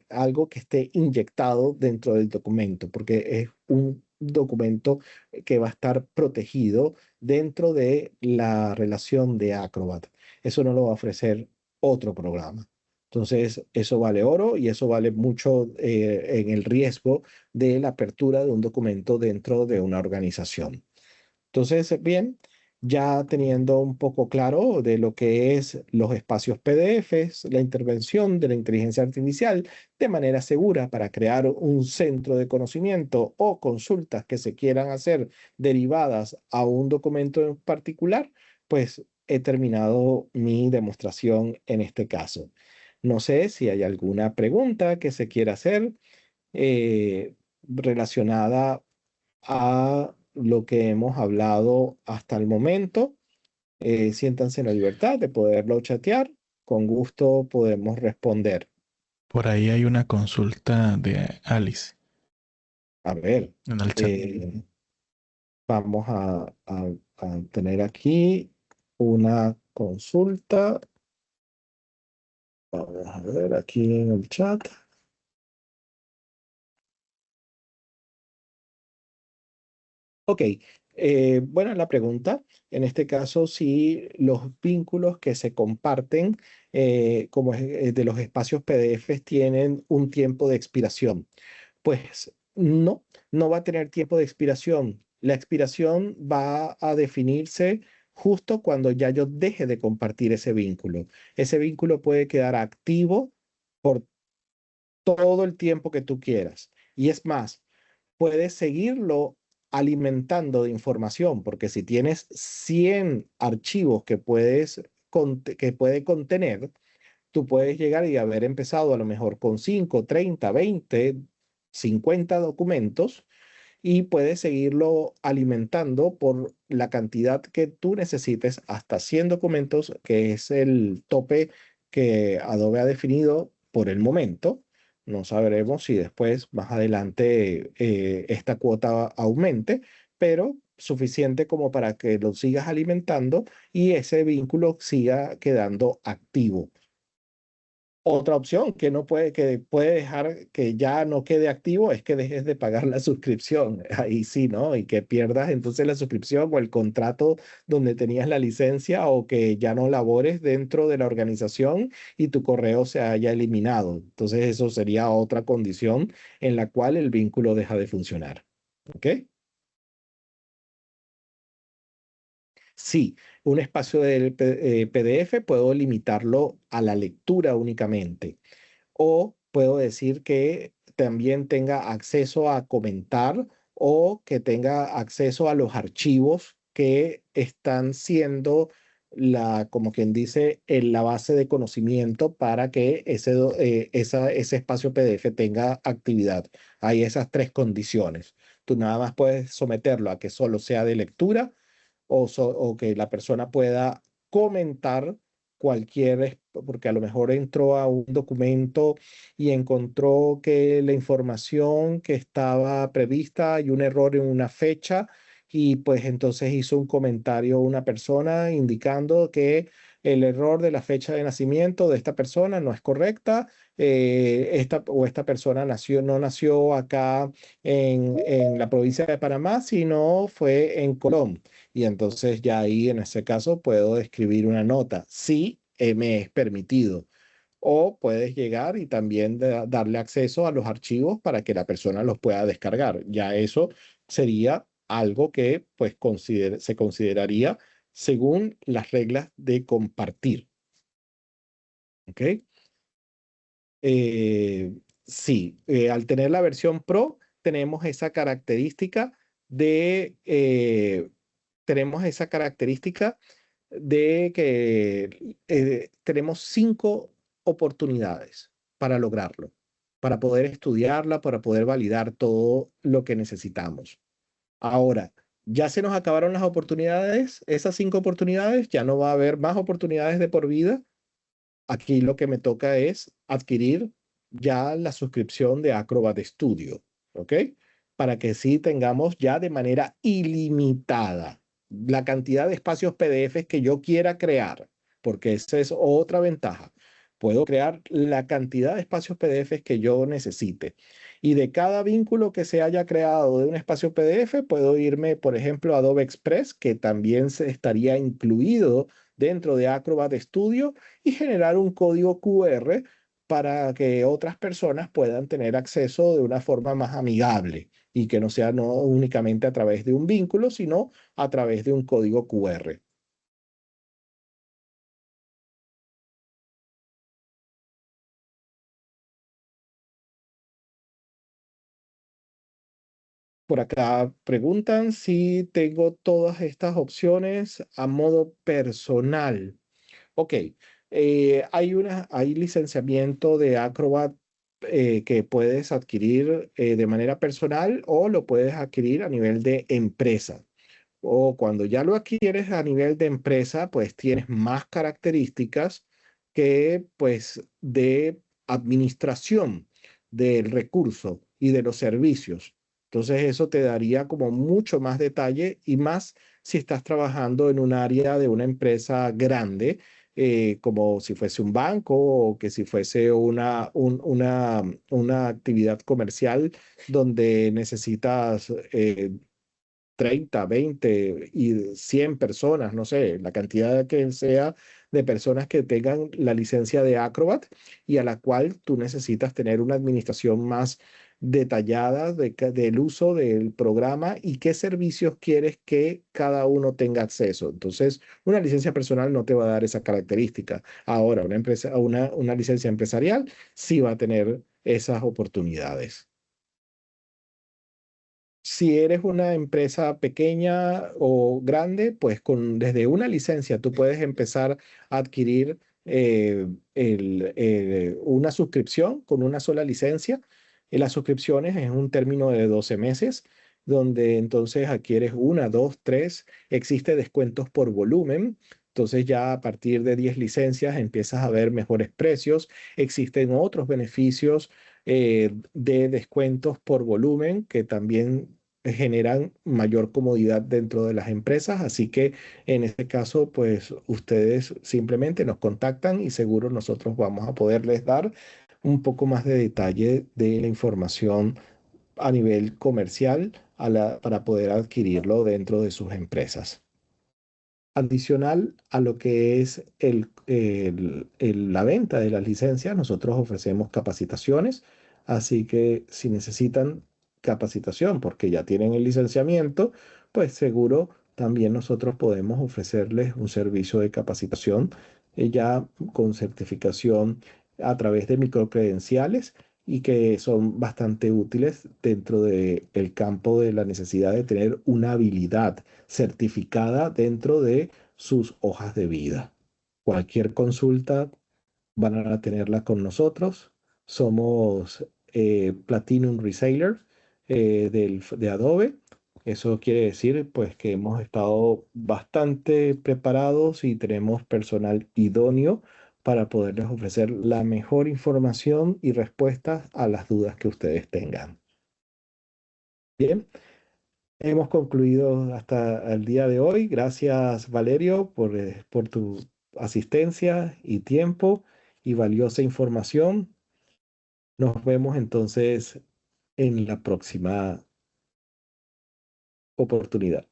algo que esté inyectado dentro del documento, porque es un documento que va a estar protegido dentro de la relación de Acrobat. Eso no lo va a ofrecer otro programa. Entonces, eso vale oro y eso vale mucho en el riesgo de la apertura de un documento dentro de una organización. Entonces, bien, ya teniendo un poco claro de lo que es los espacios PDFs, la intervención de la inteligencia artificial de manera segura para crear un centro de conocimiento o consultas que se quieran hacer derivadas a un documento en particular, pues he terminado mi demostración en este caso. No sé si hay alguna pregunta que se quiera hacer relacionada a lo que hemos hablado hasta el momento. Siéntanse en la libertad de poderlo chatear. Con gusto podemos responder. Por ahí hay una consulta de Alice A ver, en el chat. eh, vamos a tener aquí una consulta. Vamos a ver aquí en el chat. Ok, buena la pregunta. En este caso, si los vínculos que se comparten como de los espacios PDFs tienen un tiempo de expiración. Pues no, no va a tener tiempo de expiración. La expiración va a definirse justo cuando ya yo deje de compartir ese vínculo. Ese vínculo puede quedar activo por todo el tiempo que tú quieras. Y es más, puedes seguirlo alimentando de información, porque si tienes 100 archivos que puede contener, tú puedes llegar y haber empezado a lo mejor con 5, 30, 20, 50 documentos y puedes seguirlo alimentando por la cantidad que tú necesites hasta 100 documentos, que es el tope que Adobe ha definido por el momento. No sabremos si después, más adelante, esta cuota aumente, pero suficiente como para que lo sigas alimentando y ese vínculo siga quedando activo. Otra opción que puede dejar que ya no quede activo es que dejes de pagar la suscripción. Ahí sí, ¿no? Y que pierdas entonces la suscripción o el contrato donde tenías la licencia o que ya no labores dentro de la organización y tu correo se haya eliminado. Entonces eso sería otra condición en la cual el vínculo deja de funcionar. ¿Ok? Sí, un espacio del PDF puedo limitarlo a la lectura únicamente. O puedo decir que también tenga acceso a comentar o que tenga acceso a los archivos que están siendo como quien dice, en la base de conocimiento para que ese espacio PDF tenga actividad. Hay esas tres condiciones. Tú nada más puedes someterlo a que solo sea de lectura o que la persona pueda comentar porque a lo mejor entró a un documento y encontró que la información que estaba prevista hay un error en una fecha y pues entonces hizo un comentario una persona indicando que el error de la fecha de nacimiento de esta persona no es correcta. Esta persona no nació acá en la provincia de Panamá, sino fue en Colón. Y entonces ya ahí en ese caso puedo escribir una nota, si me es permitido. O puedes llegar y también darle acceso a los archivos para que la persona los pueda descargar. Ya eso sería algo que pues se consideraría según las reglas de compartir. ¿Ok? Eh, sí, al tener la versión Pro tenemos esa característica de tenemos esa característica de que tenemos 5 oportunidades para lograrlo, para poder estudiarla, para poder validar todo lo que necesitamos. Ahora, ya se nos acabaron las oportunidades, esas 5 oportunidades, ya no va a haber más oportunidades de por vida. Aquí lo que me toca es adquirir ya la suscripción de Acrobat Studio, ¿ok? Para que sí tengamos ya de manera ilimitada la cantidad de espacios PDFs que yo quiera crear, porque esa es otra ventaja. Puedo crear la cantidad de espacios PDFs que yo necesite. Y de cada vínculo que se haya creado de un espacio PDF, puedo irme, por ejemplo, a Adobe Express, que también se estaría incluido dentro de Acrobat Studio, y generar un código QR para que otras personas puedan tener acceso de una forma más amigable y que no sea no únicamente a través de un vínculo, sino a través de un código QR. Por acá preguntan si tengo todas estas opciones a modo personal. Ok, hay licenciamiento de Acrobat que puedes adquirir de manera personal o lo puedes adquirir a nivel de empresa. O cuando ya lo adquieres a nivel de empresa, pues tienes más características que pues de administración del recurso y de los servicios. Entonces eso te daría como mucho más detalle y más si estás trabajando en un área de una empresa grande, como si fuese un banco o que si fuese una actividad comercial donde necesitas 30, 20 y 100 personas, no sé, la cantidad que sea de personas que tengan la licencia de Acrobat y a la cual tú necesitas tener una administración más detallada del uso del programa y qué servicios quieres que cada uno tenga acceso. Entonces, una licencia personal no te va a dar esa característica. Ahora, una licencia empresarial sí va a tener esas oportunidades. Si eres una empresa pequeña o grande, pues desde una licencia tú puedes empezar a adquirir una suscripción con una sola licencia. Y las suscripciones es un término de 12 meses, donde entonces adquieres una, dos, tres, existe descuentos por volumen. Entonces ya a partir de 10 licencias empiezas a ver mejores precios. Existen otros beneficios de descuentos por volumen que también generan mayor comodidad dentro de las empresas. Así que en este caso, pues ustedes simplemente nos contactan y seguro nosotros vamos a poderles dar un poco más de detalle de la información a nivel comercial para poder adquirirlo dentro de sus empresas. Adicional a lo que es la venta de las licencias, nosotros ofrecemos capacitaciones, así que si necesitan capacitación porque ya tienen el licenciamiento, pues seguro también nosotros podemos ofrecerles un servicio de capacitación ya con certificación a través de microcredenciales y que son bastante útiles dentro del campo de la necesidad de tener una habilidad certificada dentro de sus hojas de vida. Cualquier consulta van a tenerla con nosotros. Somos Platinum Reseller de Adobe. Eso quiere decir pues que hemos estado bastante preparados y tenemos personal idóneo para poderles ofrecer la mejor información y respuestas a las dudas que ustedes tengan. Bien, hemos concluido hasta el día de hoy. Gracias, Valerio, por tu asistencia y tiempo y valiosa información. Nos vemos entonces en la próxima oportunidad.